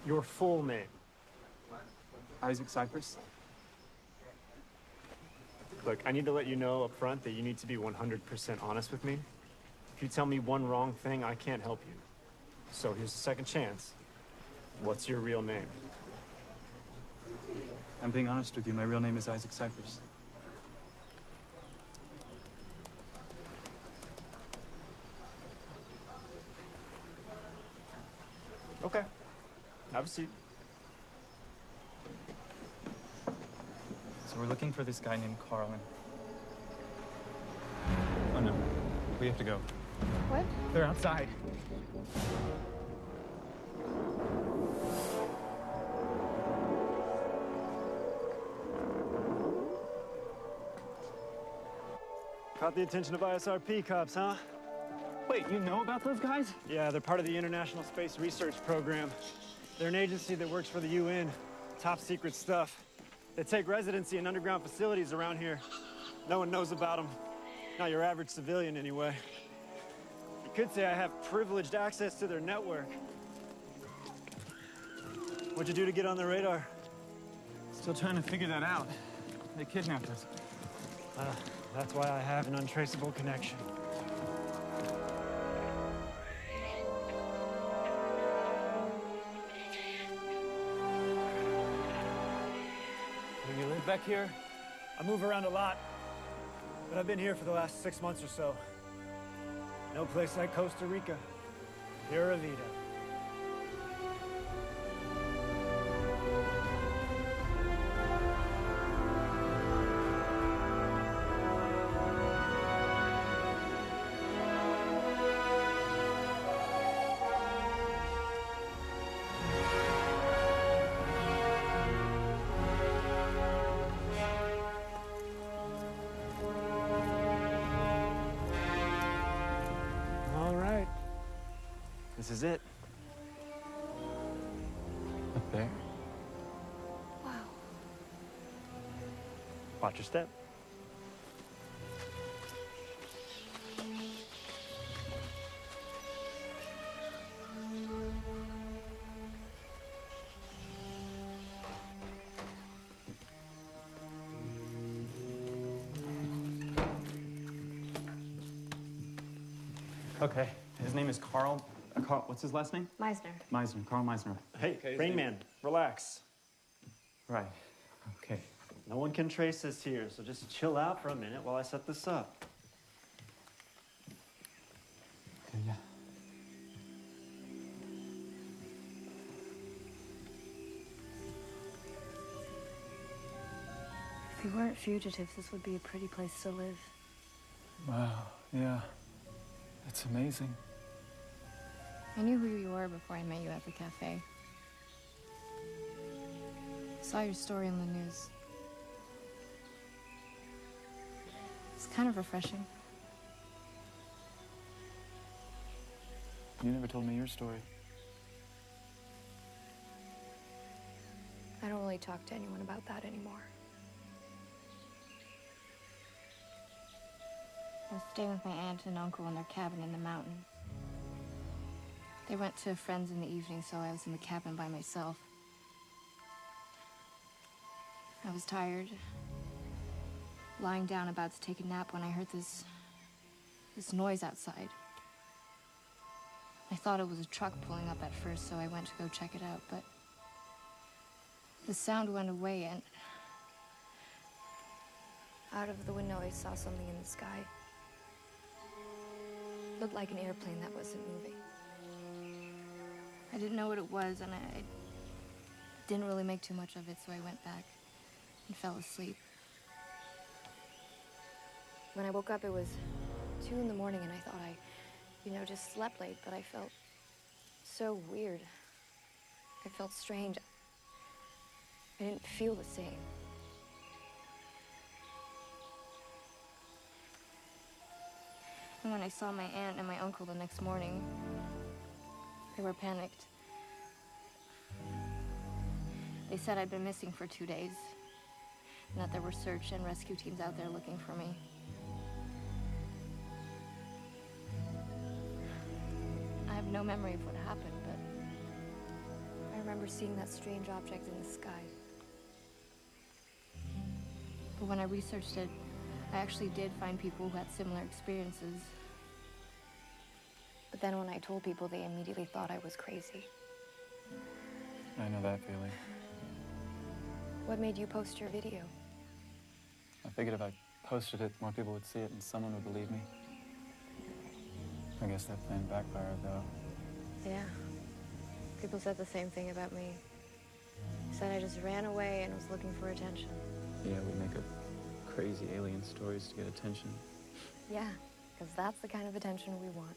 Your full name? Isaac Cypress. Look, I need to let you know up front that you need to be 100% honest with me. If you tell me one wrong thing, I can't help you. So here's a second chance. What's your real name? I'm being honest with you. My real name is Isaac Cypress. Okay. Have a seat. So we're looking for this guy named Carl. Oh no, we have to go. What? They're outside. Caught the attention of ISRP cops, huh? Wait, you know about those guys? Yeah, they're part of the International Space Research Program. They're an agency that works for the UN. Top secret stuff. They take residency in underground facilities around here. No one knows about them. Not your average civilian, anyway. You could say I have privileged access to their network. What'd you do to get on the radar? Still trying to figure that out. They kidnapped us. That's why I have an untraceable connection. You live back here? I move around a lot, but I've been here for the last 6 months or so. No place like Costa Rica. Pura vida. This is it. Up there? Wow. Watch your step. Okay, his name is Carl. Carl, what's his last name? Meisner. Meisner, Carl Meisner. Hey, Okay, Rain Man, relax. Right, okay. No one can trace us here, so just chill out for a minute while I set this up. Okay, yeah. If we weren't fugitives, this would be a pretty place to live. Wow, yeah. That's amazing. I knew who you were before I met you at the cafe. Saw your story in the news. It's kind of refreshing. You never told me your story. I don't really talk to anyone about that anymore. I was staying with my aunt and uncle in their cabin in the mountains. They went to friends in the evening, so I was in the cabin by myself. I was tired, lying down about to take a nap when I heard this noise outside. I thought it was a truck pulling up at first, so I went to go check it out, but the sound went away, and out of the window I saw something in the sky. Looked like an airplane that wasn't moving. I didn't know what it was, and I didn't really make too much of it, so I went back and fell asleep. When I woke up, it was 2 in the morning, and I thought I just slept late, but I felt so weird. I felt strange. I didn't feel the same. And when I saw my aunt and my uncle the next morning, they were panicked. They said I'd been missing for 2 days, and that there were search and rescue teams out there looking for me. I have no memory of what happened, but I remember seeing that strange object in the sky. But when I researched it, I actually did find people who had similar experiences. But then when I told people, they immediately thought I was crazy. I know that feeling. What made you post your video? I figured if I posted it, more people would see it and someone would believe me. I guess that plan backfired, though. Yeah. People said the same thing about me. Said I just ran away and was looking for attention. Yeah, we make up crazy alien stories to get attention. Yeah, because that's the kind of attention we want.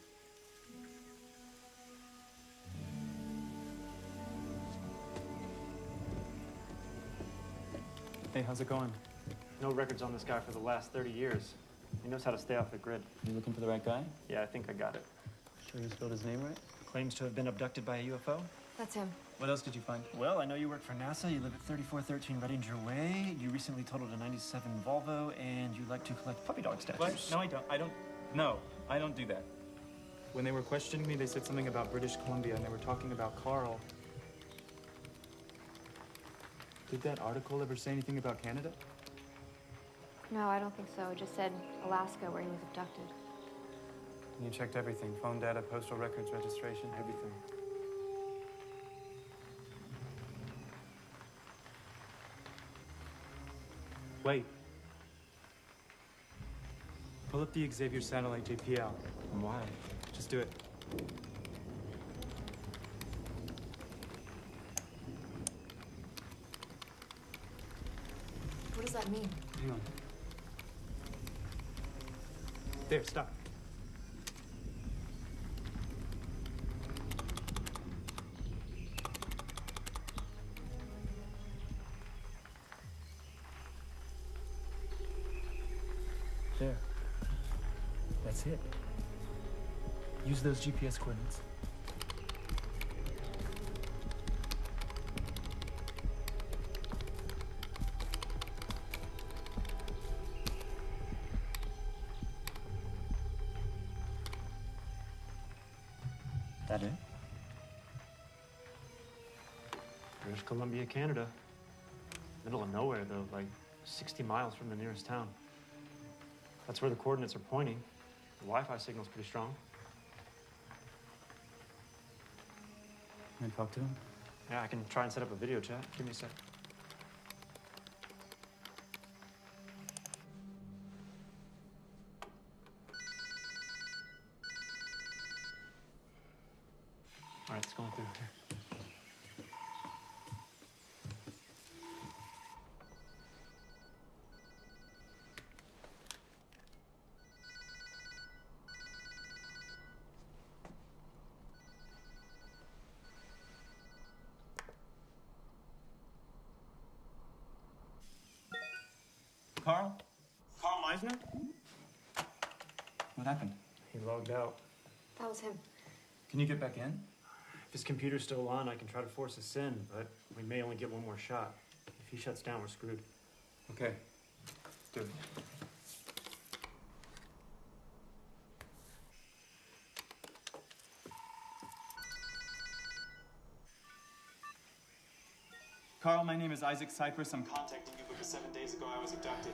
Hey, how's it going? No records on this guy for the last 30 years. He knows how to stay off the grid. You looking for the right guy? Yeah, I think I got it. Sure you spelled his name right? Claims to have been abducted by a UFO. That's him. What else did you find? Well, I know you work for NASA, you live at 3413 Redinger Way, you recently totaled a 97 Volvo, and you like to collect puppy dog statues. What? No, I don't. No, I don't do that. When they were questioning me, they said something about British Columbia, and they were talking about Carl. Did that article ever say anything about Canada? No, I don't think so. It just said Alaska, where he was abducted. You checked everything. Phone data, postal records, registration, everything. Wait. Pull up the Xavier satellite JPL. And why? Just do it. What does that mean? Hang on. There, stop. There. That's it. Use those GPS coordinates. That it? British Columbia, Canada. Middle of nowhere, though, like 60 miles from the nearest town. That's where the coordinates are pointing. The Wi-Fi signal's pretty strong. Can I talk to him? Yeah, I can try and set up a video chat. Give me a sec. All right, it's going through here. Carl? Carl Meisner? What happened? He logged out. That was him. Can you get back in? If his computer's still on, I can try to force us in, but we may only get one more shot. If he shuts down, we're screwed. Okay. Do it. Carl, my name is Isaac Cypress. I'm contacting you because 7 days ago I was abducted.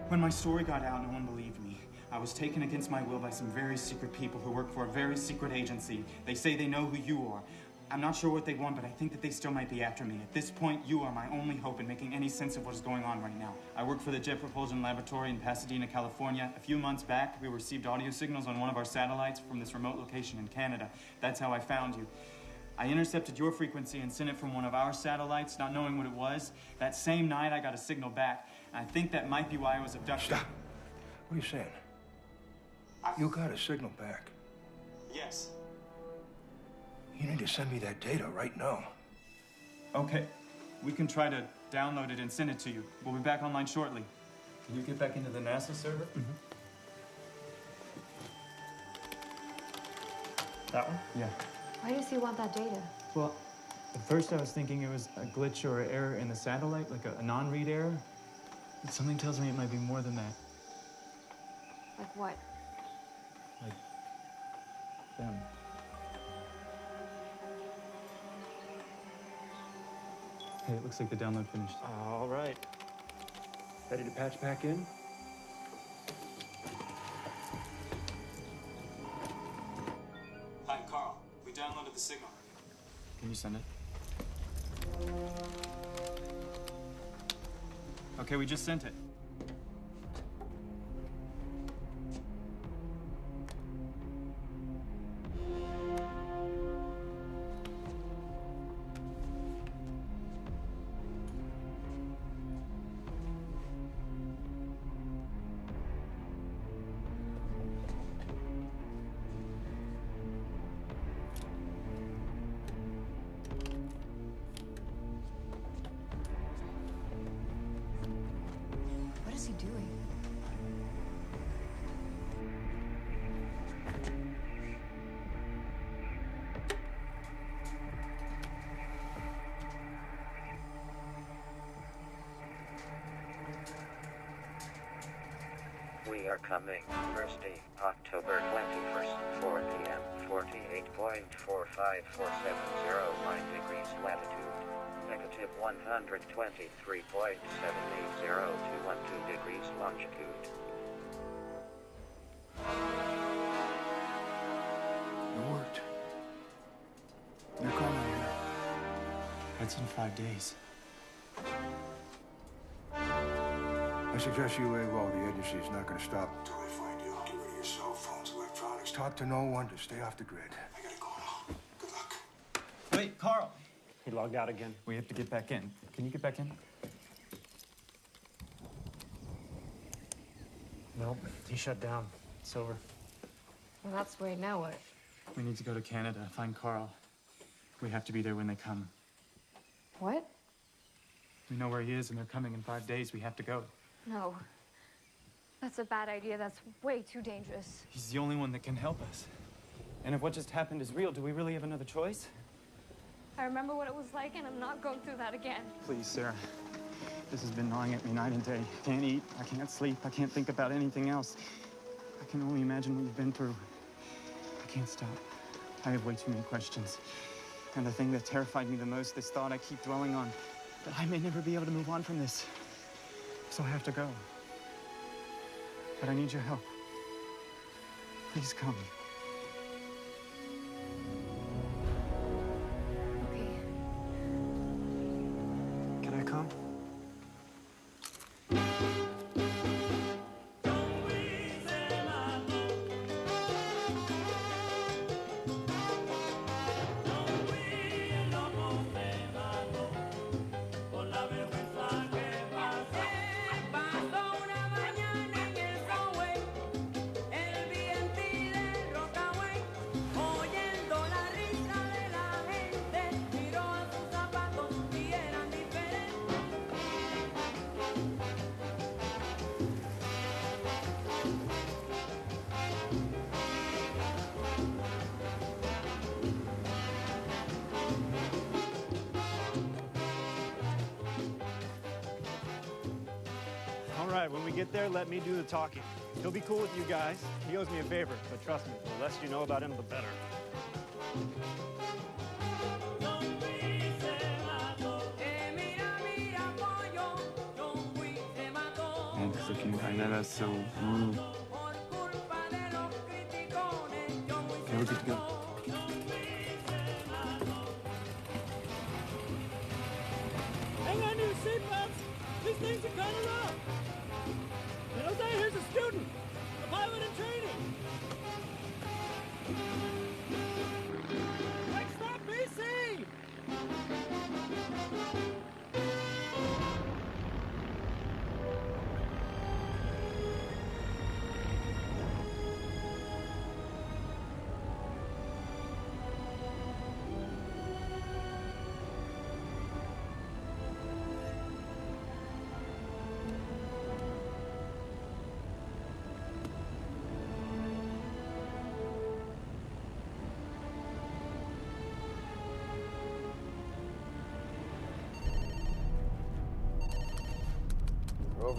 When my story got out, no one believed me. I was taken against my will by some very secret people who work for a very secret agency. They say they know who you are. I'm not sure what they want, but I think that they still might be after me. At this point, you are my only hope in making any sense of what is going on right now. I work for the Jet Propulsion Laboratory in Pasadena, California. A few months back, we received audio signals on one of our satellites from this remote location in Canada. That's how I found you. I intercepted your frequency and sent it from one of our satellites, not knowing what it was. That same night, I got a signal back, and I think that might be why I was abducted. Stop. What are you saying? You got a signal back. Yes. You need to send me that data right now. Okay. We can try to download it and send it to you. We'll be back online shortly. Can you get back into the NASA server? That one? Yeah. Why does he want that data? Well, at first I was thinking it was a glitch or an error in the satellite, like a non-read error. But something tells me it might be more than that. Like what? Like them. Hey, it looks like the download finished. All right. Ready to patch back in? Hi, Carl. We downloaded the signal. Can you send it? Okay, we just sent it. What is he doing? We are coming. Thursday, October 21st, 4 p.m. 48.45470 degrees latitude. Negative 123.780 to 12 degrees longitude. It worked. They're coming here. That's in 5 days. I suggest you lay low. The agency is not going to stop until they find you. Get rid of your cell phones, electronics. Talk to no one. Just stay off the grid. I gotta go now. Good luck. Wait, Carl. He logged out again. We have to get back in. Can you get back in? Nope. He shut down. It's over. Well, that's great. Now what? We need to go to Canada, find Carl. We have to be there when they come. What? We know where he is, and they're coming in 5 days. We have to go. No. That's a bad idea. That's way too dangerous. He's the only one that can help us. And if what just happened is real, do we really have another choice? I remember what it was like, and I'm not going through that again. Please, Sarah. This has been gnawing at me night and day. I can't eat, I can't sleep, I can't think about anything else. I can only imagine what you've been through. I can't stop. I have way too many questions. And the thing that terrified me the most, this thought I keep dwelling on, that I may never be able to move on from this. So I have to go. But I need your help. Please come. Can I come? All right, when we get there, let me do the talking. He'll be cool with you guys. He owes me a favor, but trust me, the less you know about him, the better. And freaking Diana's so rude. Okay, we're good to go. Hang on to your seatbelts. These things are kind of rough. You know, say, here's a student, a pilot in training. Next stop, BC.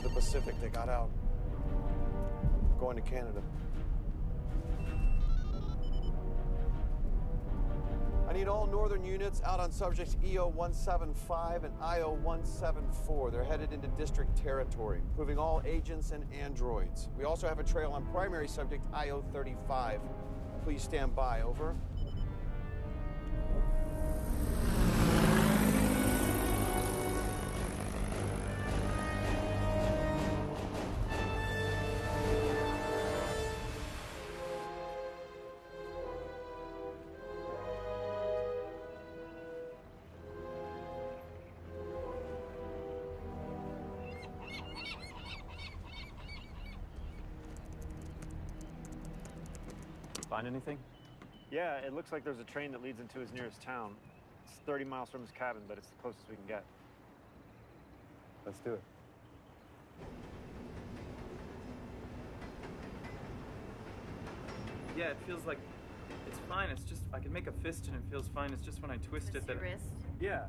the Pacific. They got out. Going to Canada. I need all northern units out on subjects EO-175 and IO-174. They're headed into district territory, moving all agents and androids. We also have a trail on primary subject IO-35. Please stand by. Over. Find anything? Yeah, it looks like there's a train that leads into his nearest town. It's 30 miles from his cabin, but it's the closest we can get. Let's do it. Yeah, it feels like it's fine. It's just I can make a fist and it feels fine. It's just when I twist it that. Your wrist? Yeah.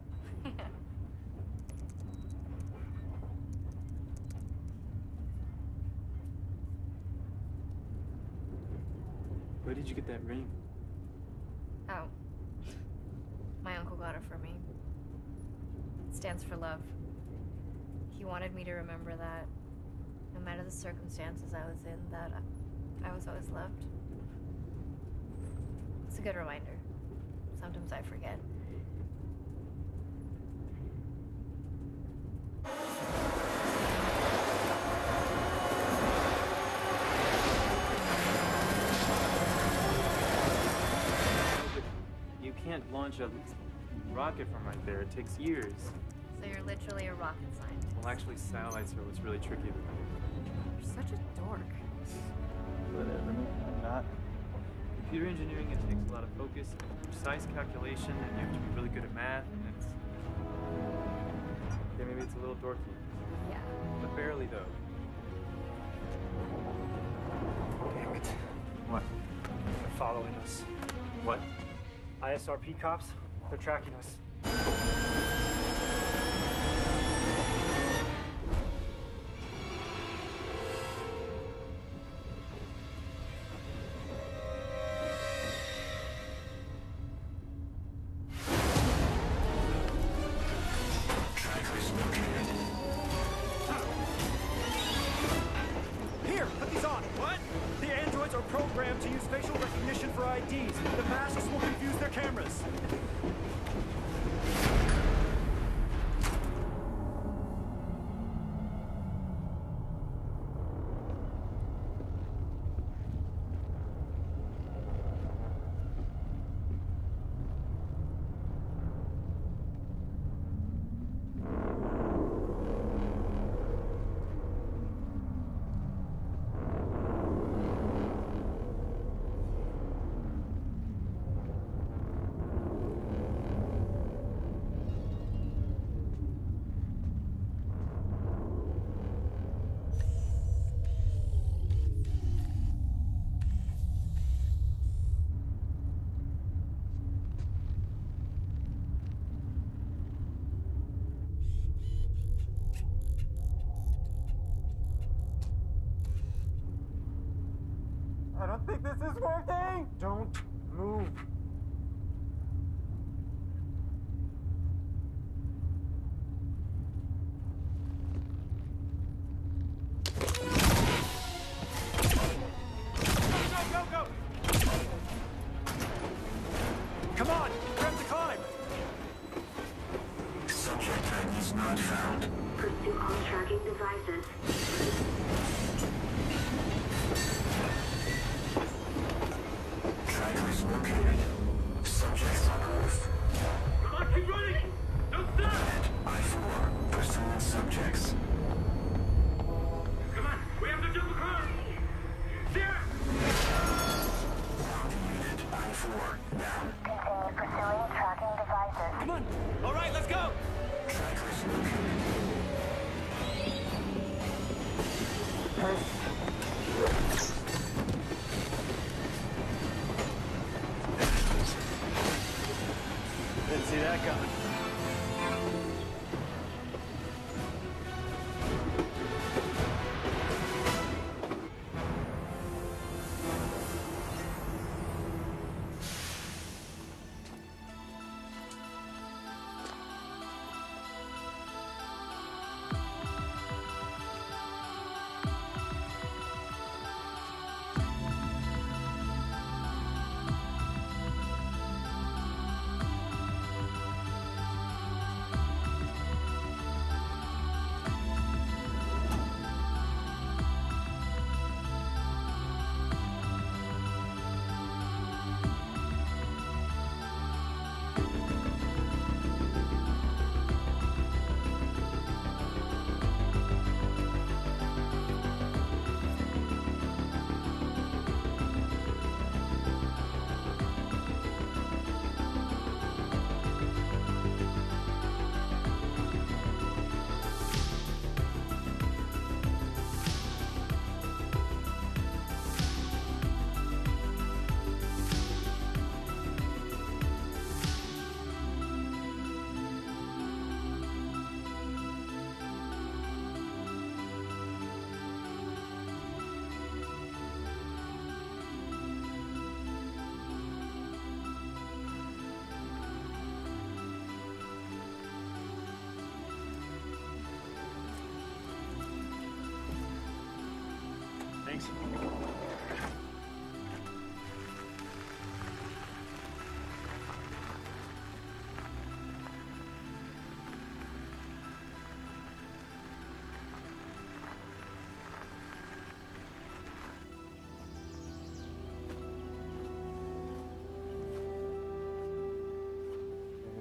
Where did you get that ring? Oh. My uncle got it for me. It stands for love. He wanted me to remember that, no matter the circumstances I was in, that I was always loved. It's a good reminder. Sometimes I forget. You can't launch a rocket from right there. It takes years. So you're literally a rocket scientist. Well, actually, satellites are what's really tricky. You're such a dork. Whatever. I'm not. Computer engineering, it takes a lot of focus and precise calculation, and you have to be really good at math, and it's... Okay, maybe it's a little dorky. Yeah. But barely, though. Damn it. What? They're following us. What? ISRP cops? They're tracking us. Here, put these on. What? The androids are programmed to use facial recognition for IDs. The masks will confuse their cameras. I don't think this is working! Don't move. Go! Come on, grab the climb! Subject IDs not found. Pursue all tracking devices. Trackers located. Subjects on Earth. Come on, keep running! Don't stop! I-4, pursuing subjects. Come on, we have to jump across! There! Unit I-4, down. Continue pursuing tracking devices. Come on! All right, let's go! Trackers located. Didn't see that coming. Thanks.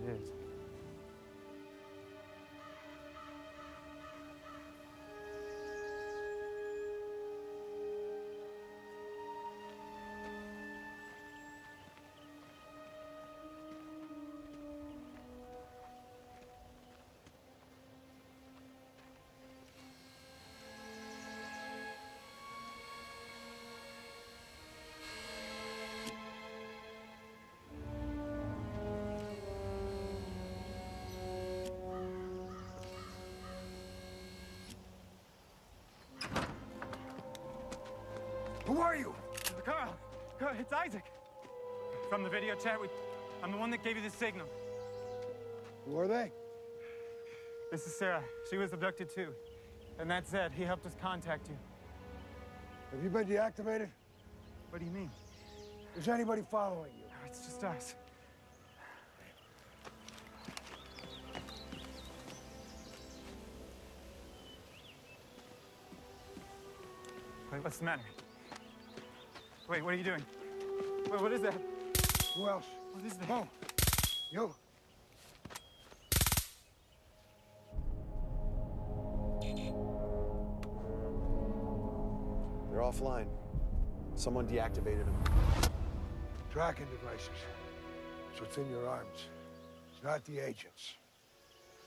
There it is. Who are you? Carl, it's Isaac. From the video chat, I'm the one that gave you the signal. Who are they? This is Sarah. She was abducted too. And that's Zed. He helped us contact you. Have you been deactivated? What do you mean? Is anybody following you? No, it's just us. Wait, what's the matter? Wait, what are you doing? Wait, what is that? Who else? What is that? Oh, you. They're offline. Someone deactivated them. Tracking devices. So it's in your arms. It's not the agents.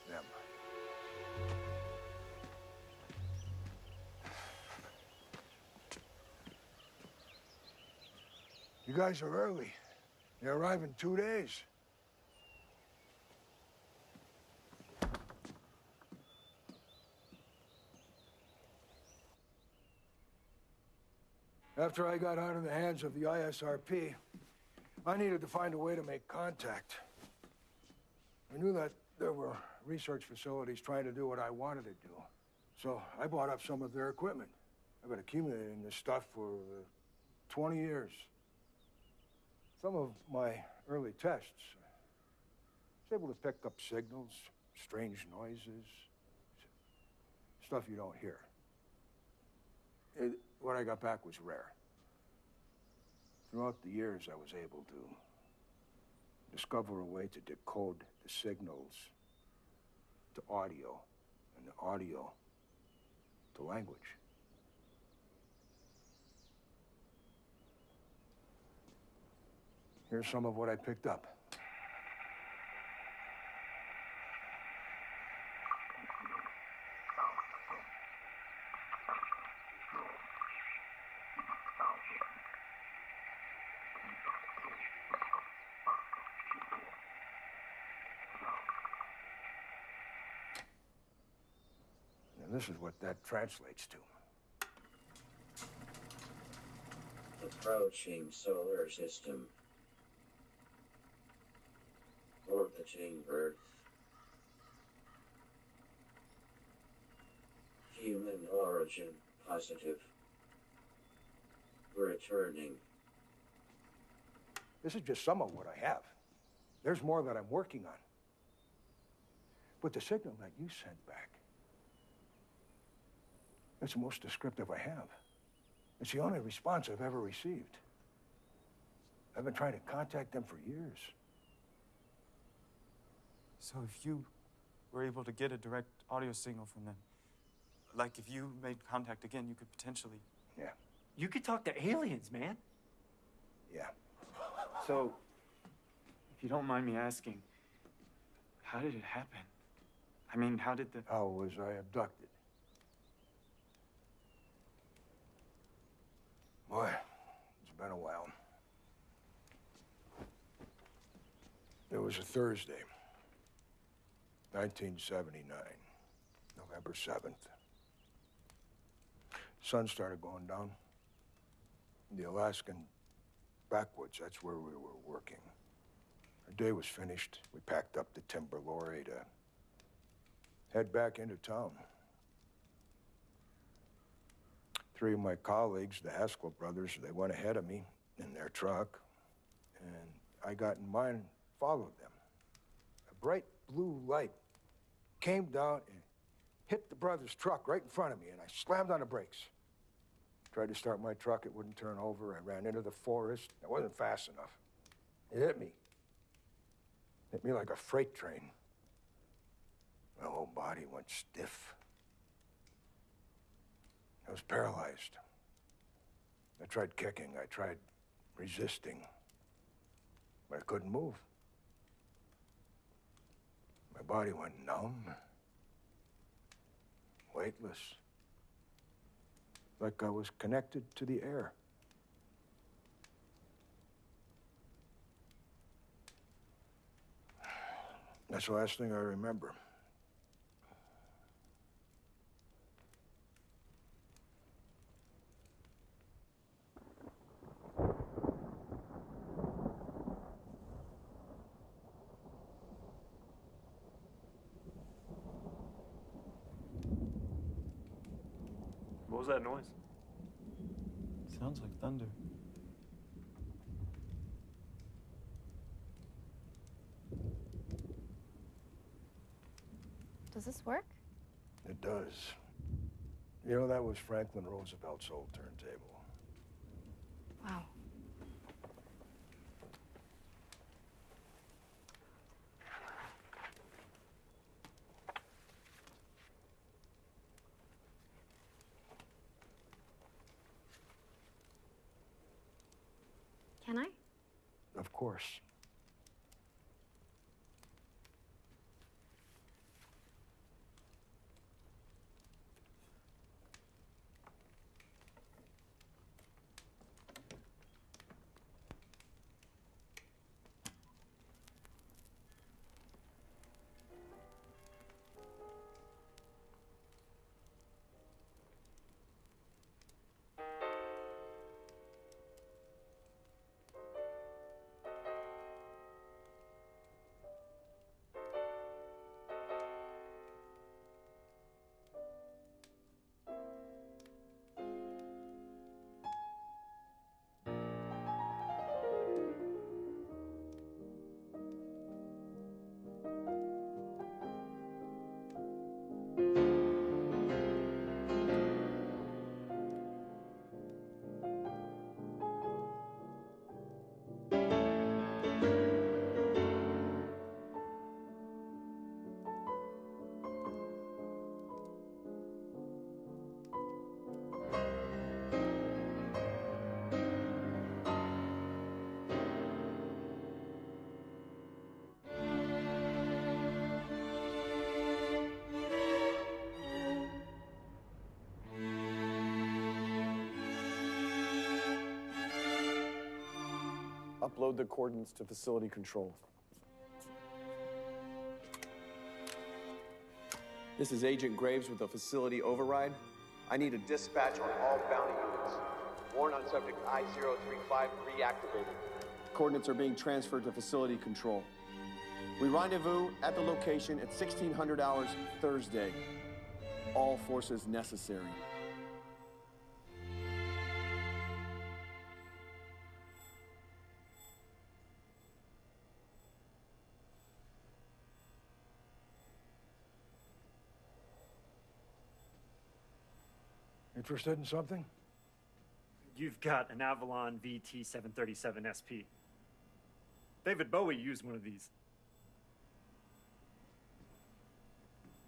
Them. You guys are early. They arrive in 2 days. After I got out of the hands of the ISRP, I needed to find a way to make contact. I knew that there were research facilities trying to do what I wanted to do. So I bought up some of their equipment. I've been accumulating this stuff for 20 years. Some of my early tests, I was able to pick up signals, strange noises, stuff you don't hear. What I got back was rare. Throughout the years, I was able to discover a way to decode the signals to audio, and the audio to language. Here's some of what I picked up. And this is what that translates to. Approaching solar system. Orbiting Earth. Human origin positive. Returning. This is just some of what I have. There's more that I'm working on. But the signal that you sent back, it's the most descriptive I have. It's the only response I've ever received. I've been trying to contact them for years. So if you were able to get a direct audio signal from them, like if you made contact again, you could potentially... Yeah. You could talk to aliens, man. Yeah. So, if you don't mind me asking, how did it happen? I mean, how did the... How was I abducted? Boy, it's been a while. It was a Thursday, 1979, November 7th. Sun started going down. The Alaskan backwoods, that's where we were working. Our day was finished. We packed up the timber lorry to head back into town. Three of my colleagues, the Haskell brothers, they went ahead of me in their truck, and I got in mine, followed them. A bright blue light came down and hit the brothers' truck right in front of me, and I slammed on the brakes. Tried to start my truck, it wouldn't turn over. I ran into the forest. I wasn't fast enough. It hit me. Hit me like a freight train. My whole body went stiff. I was paralyzed. I tried kicking, I tried resisting, but I couldn't move. My body went numb, weightless, like I was connected to the air. That's the last thing I remember. What was that noise? Sounds like thunder. Does this work? It does. You know, that was Franklin Roosevelt's old turntable. Wow. Can I? Of course. Upload the coordinates to facility control. This is Agent Graves with a facility override. I need a dispatch on all bounty units. Warrant on subject I-035 reactivated. Coordinates are being transferred to facility control. We rendezvous at the location at 1600 hours Thursday. All forces necessary. Interested in something? You've got an Avalon VT-737 SP. David Bowie used one of these.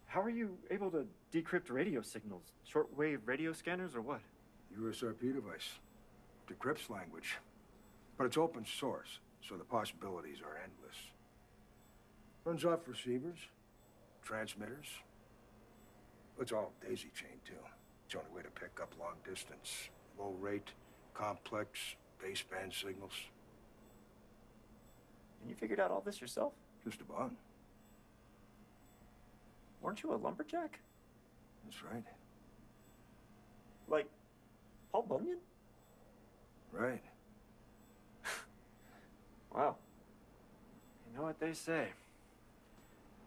How are you able to decrypt radio signals? Shortwave radio scanners or what? USRP device. Decrypts language. But it's open source, so the possibilities are endless. Runs off receivers, transmitters. It's all daisy-chained, too. It's the only way to pick up long distance, low rate, complex, baseband signals. And you figured out all this yourself? Just about. Weren't you a lumberjack? That's right. Like Paul Bunyan? Right. Wow. You know what they say.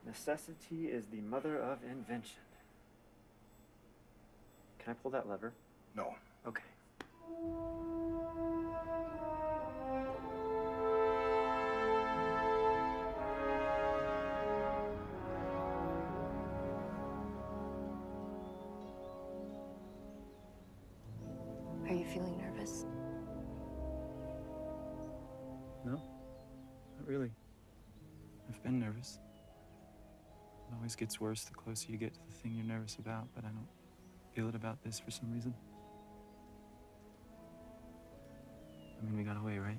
Necessity is the mother of invention. Can I pull that lever? No. Okay. Are you feeling nervous? No, not really. I've been nervous. It always gets worse the closer you get to the thing you're nervous about, but I don't feel it about this for some reason. I mean, we got away, right?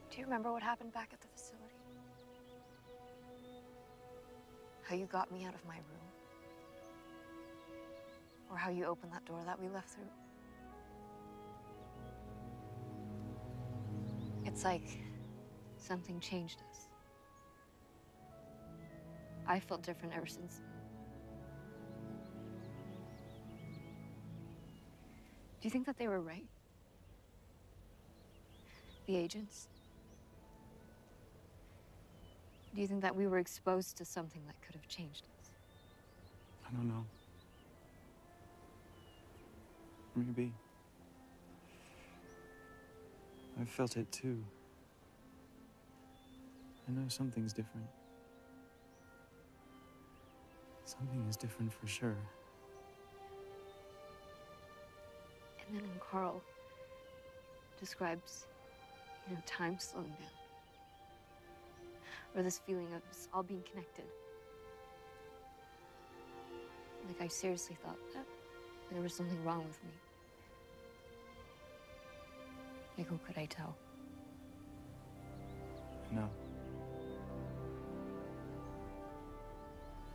Do you remember what happened back at the facility? How you got me out of my room? Or how you opened that door that we left through? It's like something changed us. I felt different ever since. Do you think that they were right? The agents? Do you think that we were exposed to something that could have changed us? I don't know. Maybe. I felt it too. I know something's different. Something is different for sure. And then when Carl describes, time slowing down. Or this feeling of us all being connected. Like I seriously thought that there was something wrong with me. Like who could I tell? No.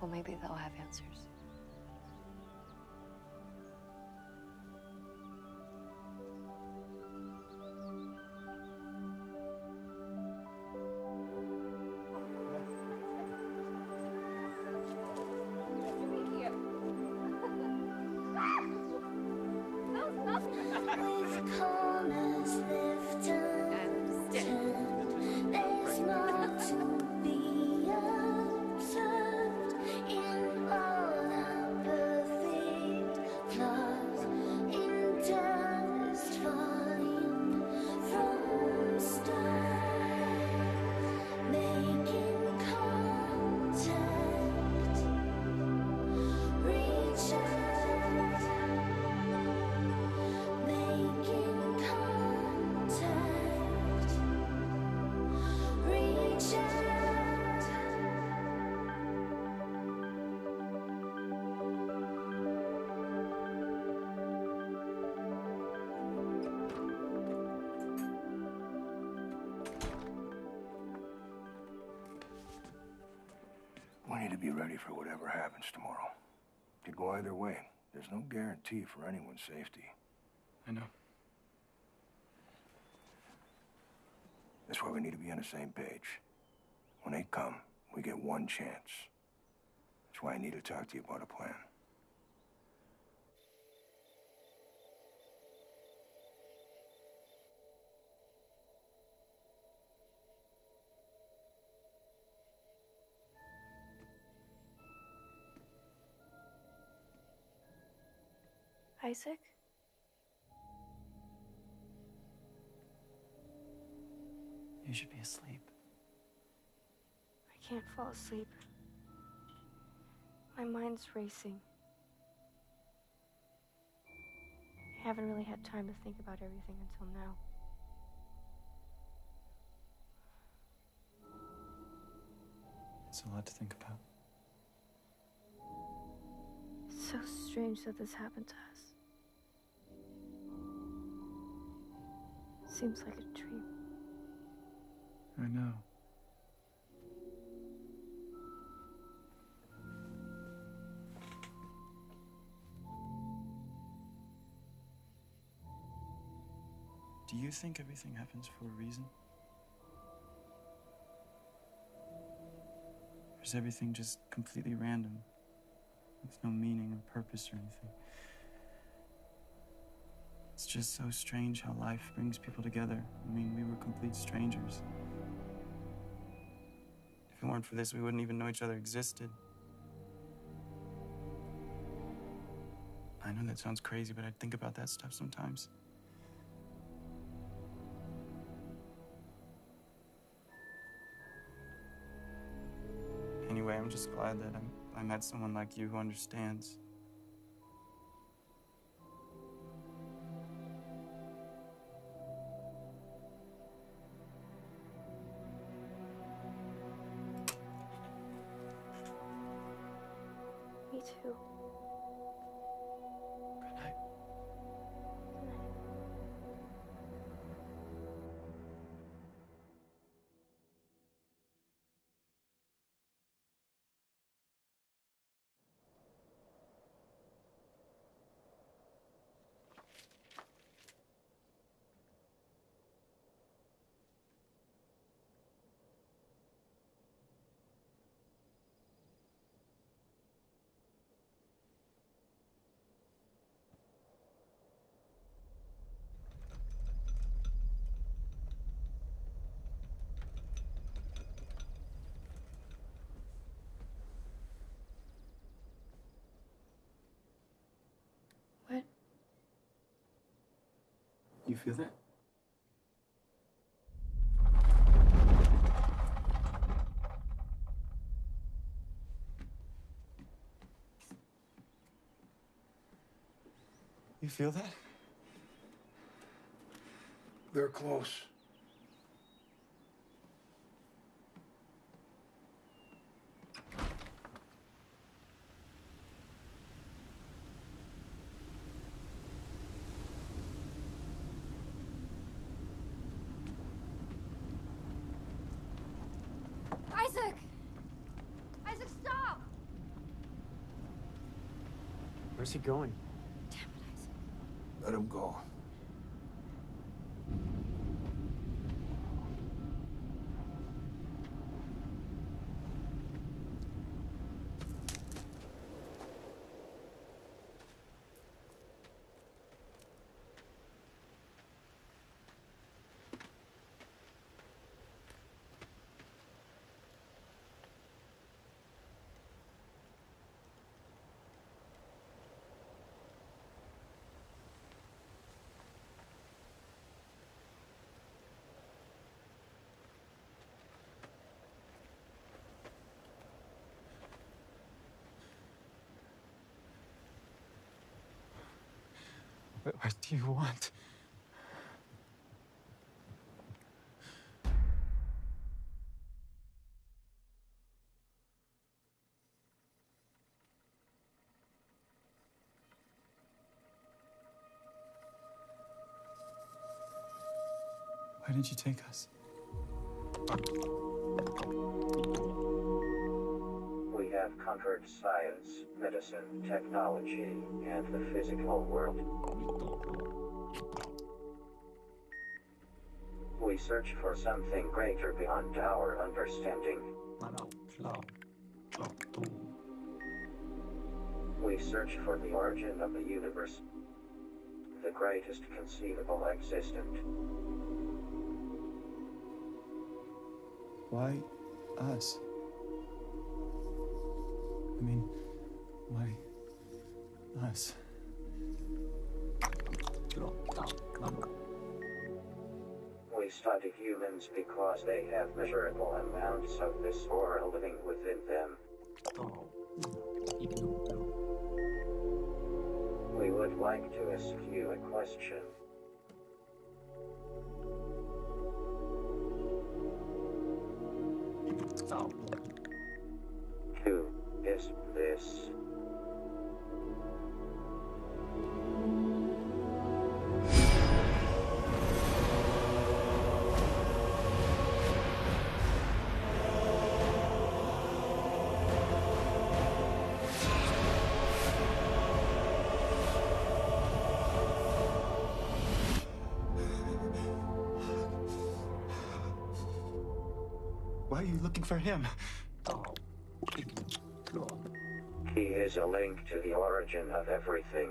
Well, maybe they'll have answers. With corners lifted, there's more to be observed in all our perfect flaws, in dust falling from stars, making contact, reach out. Making contact, reach out. We need to be ready for whatever happens tomorrow. Could go either way. There's no guarantee for anyone's safety. I know. That's why we need to be on the same page. When they come, we get one chance. That's why I need to talk to you about a plan. Isaac? You should be asleep. I can't fall asleep. My mind's racing. I haven't really had time to think about everything until now. It's a lot to think about. It's so strange that this happened to us. Seems like a dream. I know. Do you think everything happens for a reason? Or is everything just completely random, with no meaning or purpose or anything? It's just so strange how life brings people together. I mean, we were complete strangers. If it weren't for this, we wouldn't even know each other existed. I know that sounds crazy, but I think about that stuff sometimes. Anyway, I'm just glad that I met someone like you who understands. Me too. Good night. What? You feel that? You feel that? They're close. Isaac! Isaac, stop! Where's he going? Let him go. What do you want? Why did you take us? We have conquered science, medicine, technology, and the physical world. We search for something greater beyond our understanding. We search for the origin of the universe, the greatest conceivable existent. Why us? I mean, why us? We study humans because they have measurable amounts of this aura living within them. We would like to ask you a question. Who is this? Why are you looking for him? He is a link to the origin of everything.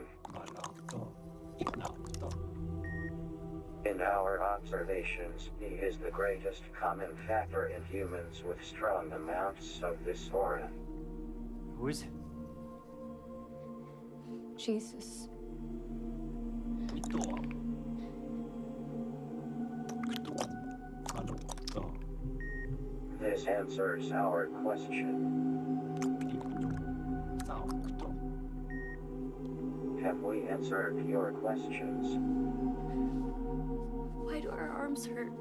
In our observations, he is the greatest common factor in humans with strong amounts of this aura. Who is it? Jesus. This answers our question. Have we answered your questions? Why do our arms hurt?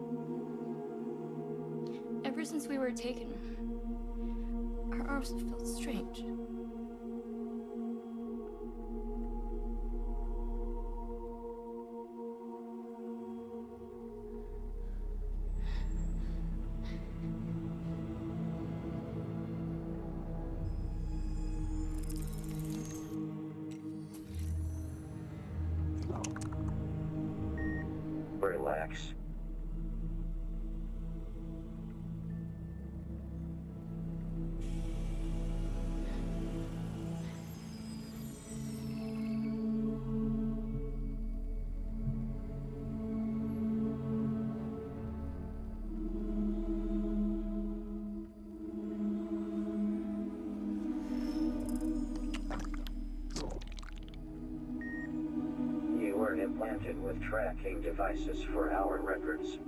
Ever since we were taken, our arms have felt strange. Relax. You were implanted with tracking devices for our records.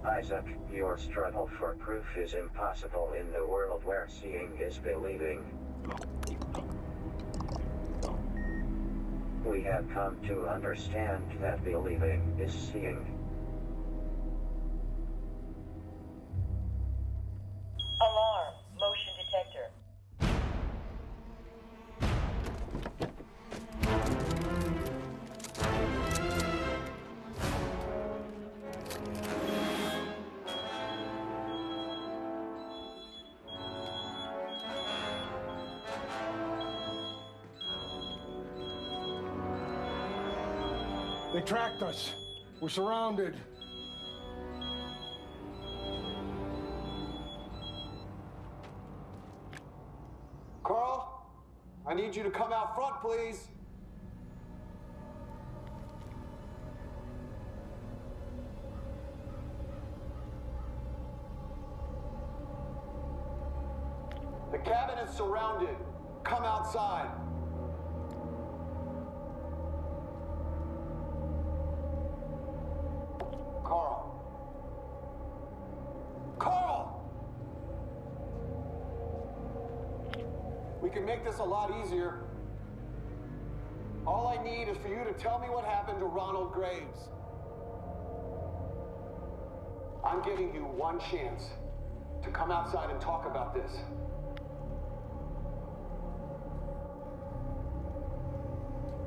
Isaac, your struggle for proof is impossible in the world where seeing is believing. We have come to understand that believing is seeing. Alarm. Motion detector. They tracked us. We're surrounded. Carl, I need you to come out front, please. The cabin is surrounded. Come outside. Carl. Carl! We can make this a lot easier. All I need is for you to tell me what happened to Ronald Graves. I'm giving you one chance to come outside and talk about this.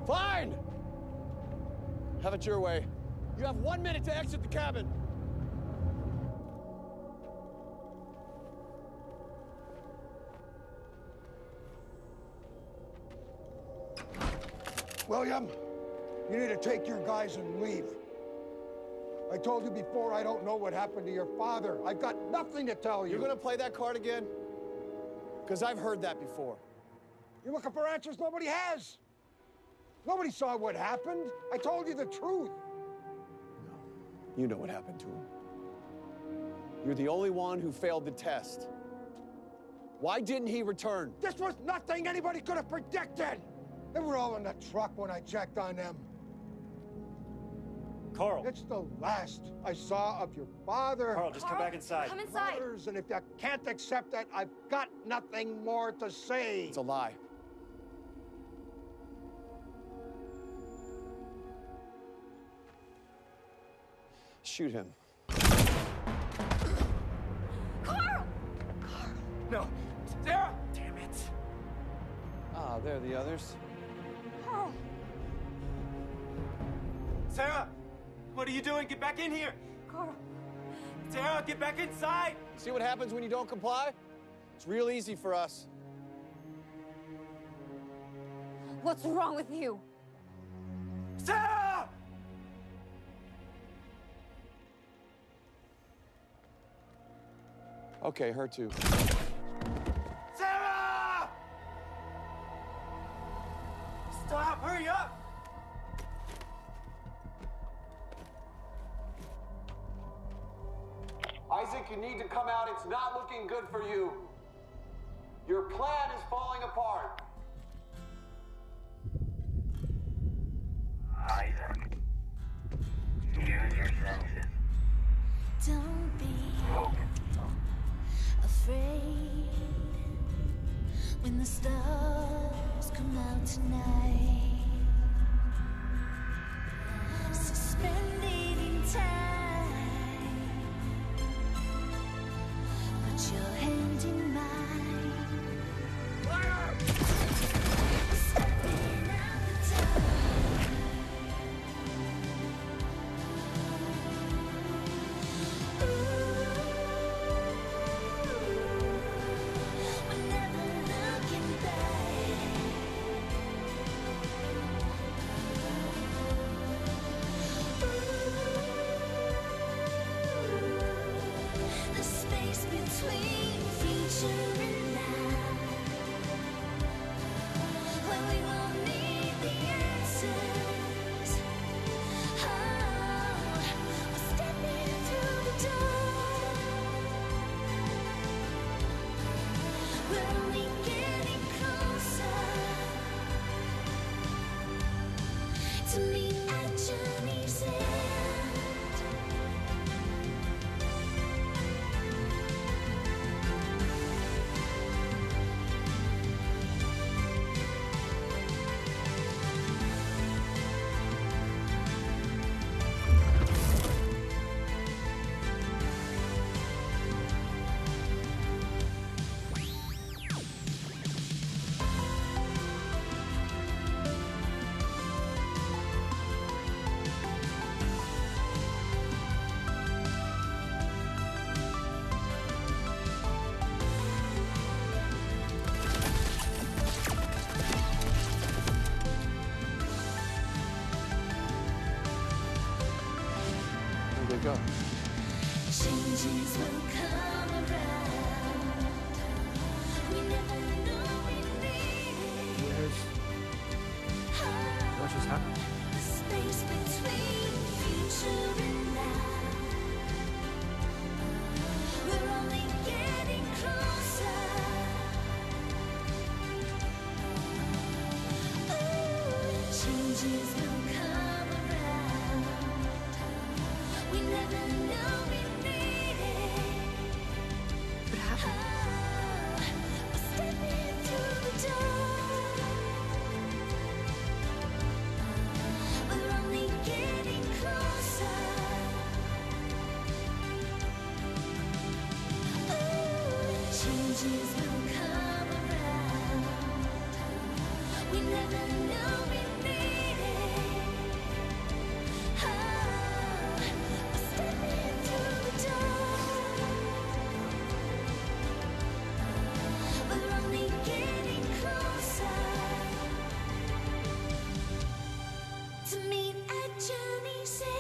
Fine! Have it your way. You have 1 minute to exit the cabin. William, you need to take your guys and leave. I told you before, I don't know what happened to your father. I've got nothing to tell you. You're gonna play that card again? Because I've heard that before. You're looking for answers nobody has. Nobody saw what happened. I told you the truth. You know what happened to him. You're the only one who failed the test. Why didn't he return? This was nothing anybody could have predicted. They were all in the truck when I checked on them. Carl. It's the last I saw of your father. Carl, just come back inside. Come inside. Brothers, and if you can't accept that, I've got nothing more to say. It's a lie. Shoot him. Carl! No. Sarah! Damn it. Ah, there are the others. Carl! Sarah! What are you doing? Get back in here! Carl! Sarah, get back inside! See what happens when you don't comply? It's real easy for us. What's wrong with you? Sarah! Okay, her too. Sarah! Stop! Hurry up! Isaac, you need to come out. It's not looking good for you. Your plan is falling apart. Isaac, use your senses. Don't be afraid when the stars come out tonight. Suspended in time, put your hand in mine. Stepping out the time. We're never looking back. The space between future and now, where we will need the answers. Oh, we're stepping through the door. We're only getting closer to meet at journey's end. Here they go. Changes will come around. We never know we need it. What just happened? The space between future and now. We're only getting closer. Ooh, changes will come around. We never know we need it. But we're stepping through the door. We're only getting closer. Ooh, changes will come around. We never know we need it. We're stepping through the door. We're only getting closer to meet at journey's end.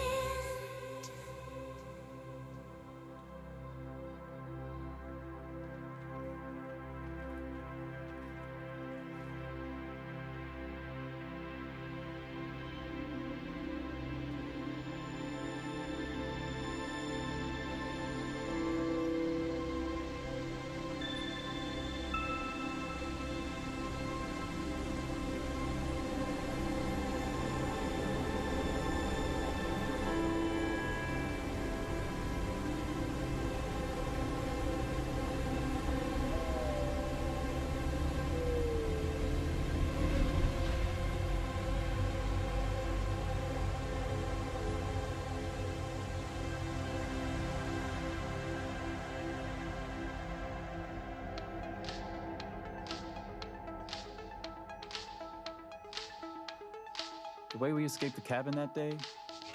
The way we escaped the cabin that day,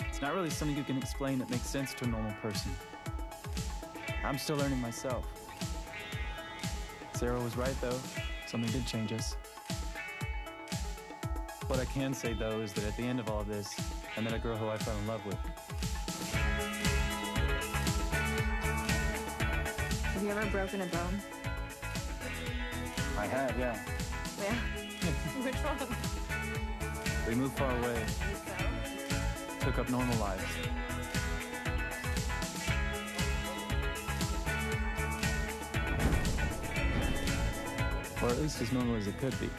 it's not really something you can explain that makes sense to a normal person. I'm still learning myself. Sarah was right, though. Something did change us. What I can say, though, is that at the end of all of this, I met a girl who I fell in love with. Have you ever broken a bone? I have, yeah. Yeah. Which one? We moved far away. Took up normal lives. Or at least as normal as it could be.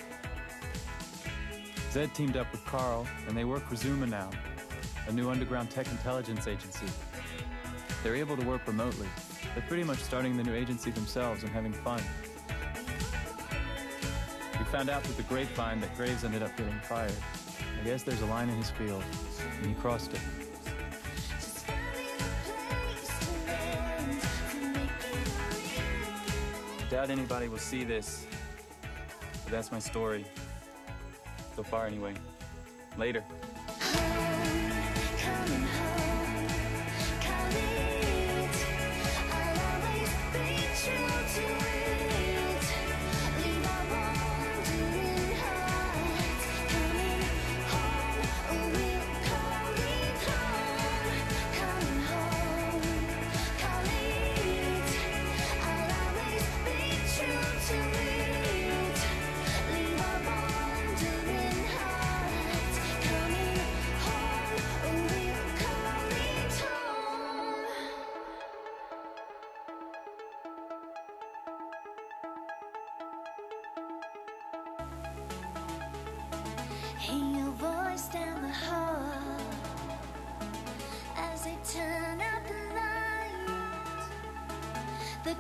Zed teamed up with Carl, and they work for Zuma now, a new underground tech intelligence agency. They're able to work remotely. They're pretty much starting the new agency themselves and having fun. We found out through the grapevine that Graves ended up getting fired. I guess there's a line in his field, and he crossed it. Doubt anybody will see this, but that's my story. So far, anyway. Later. Hear your voice down the hall as they turn out the light. The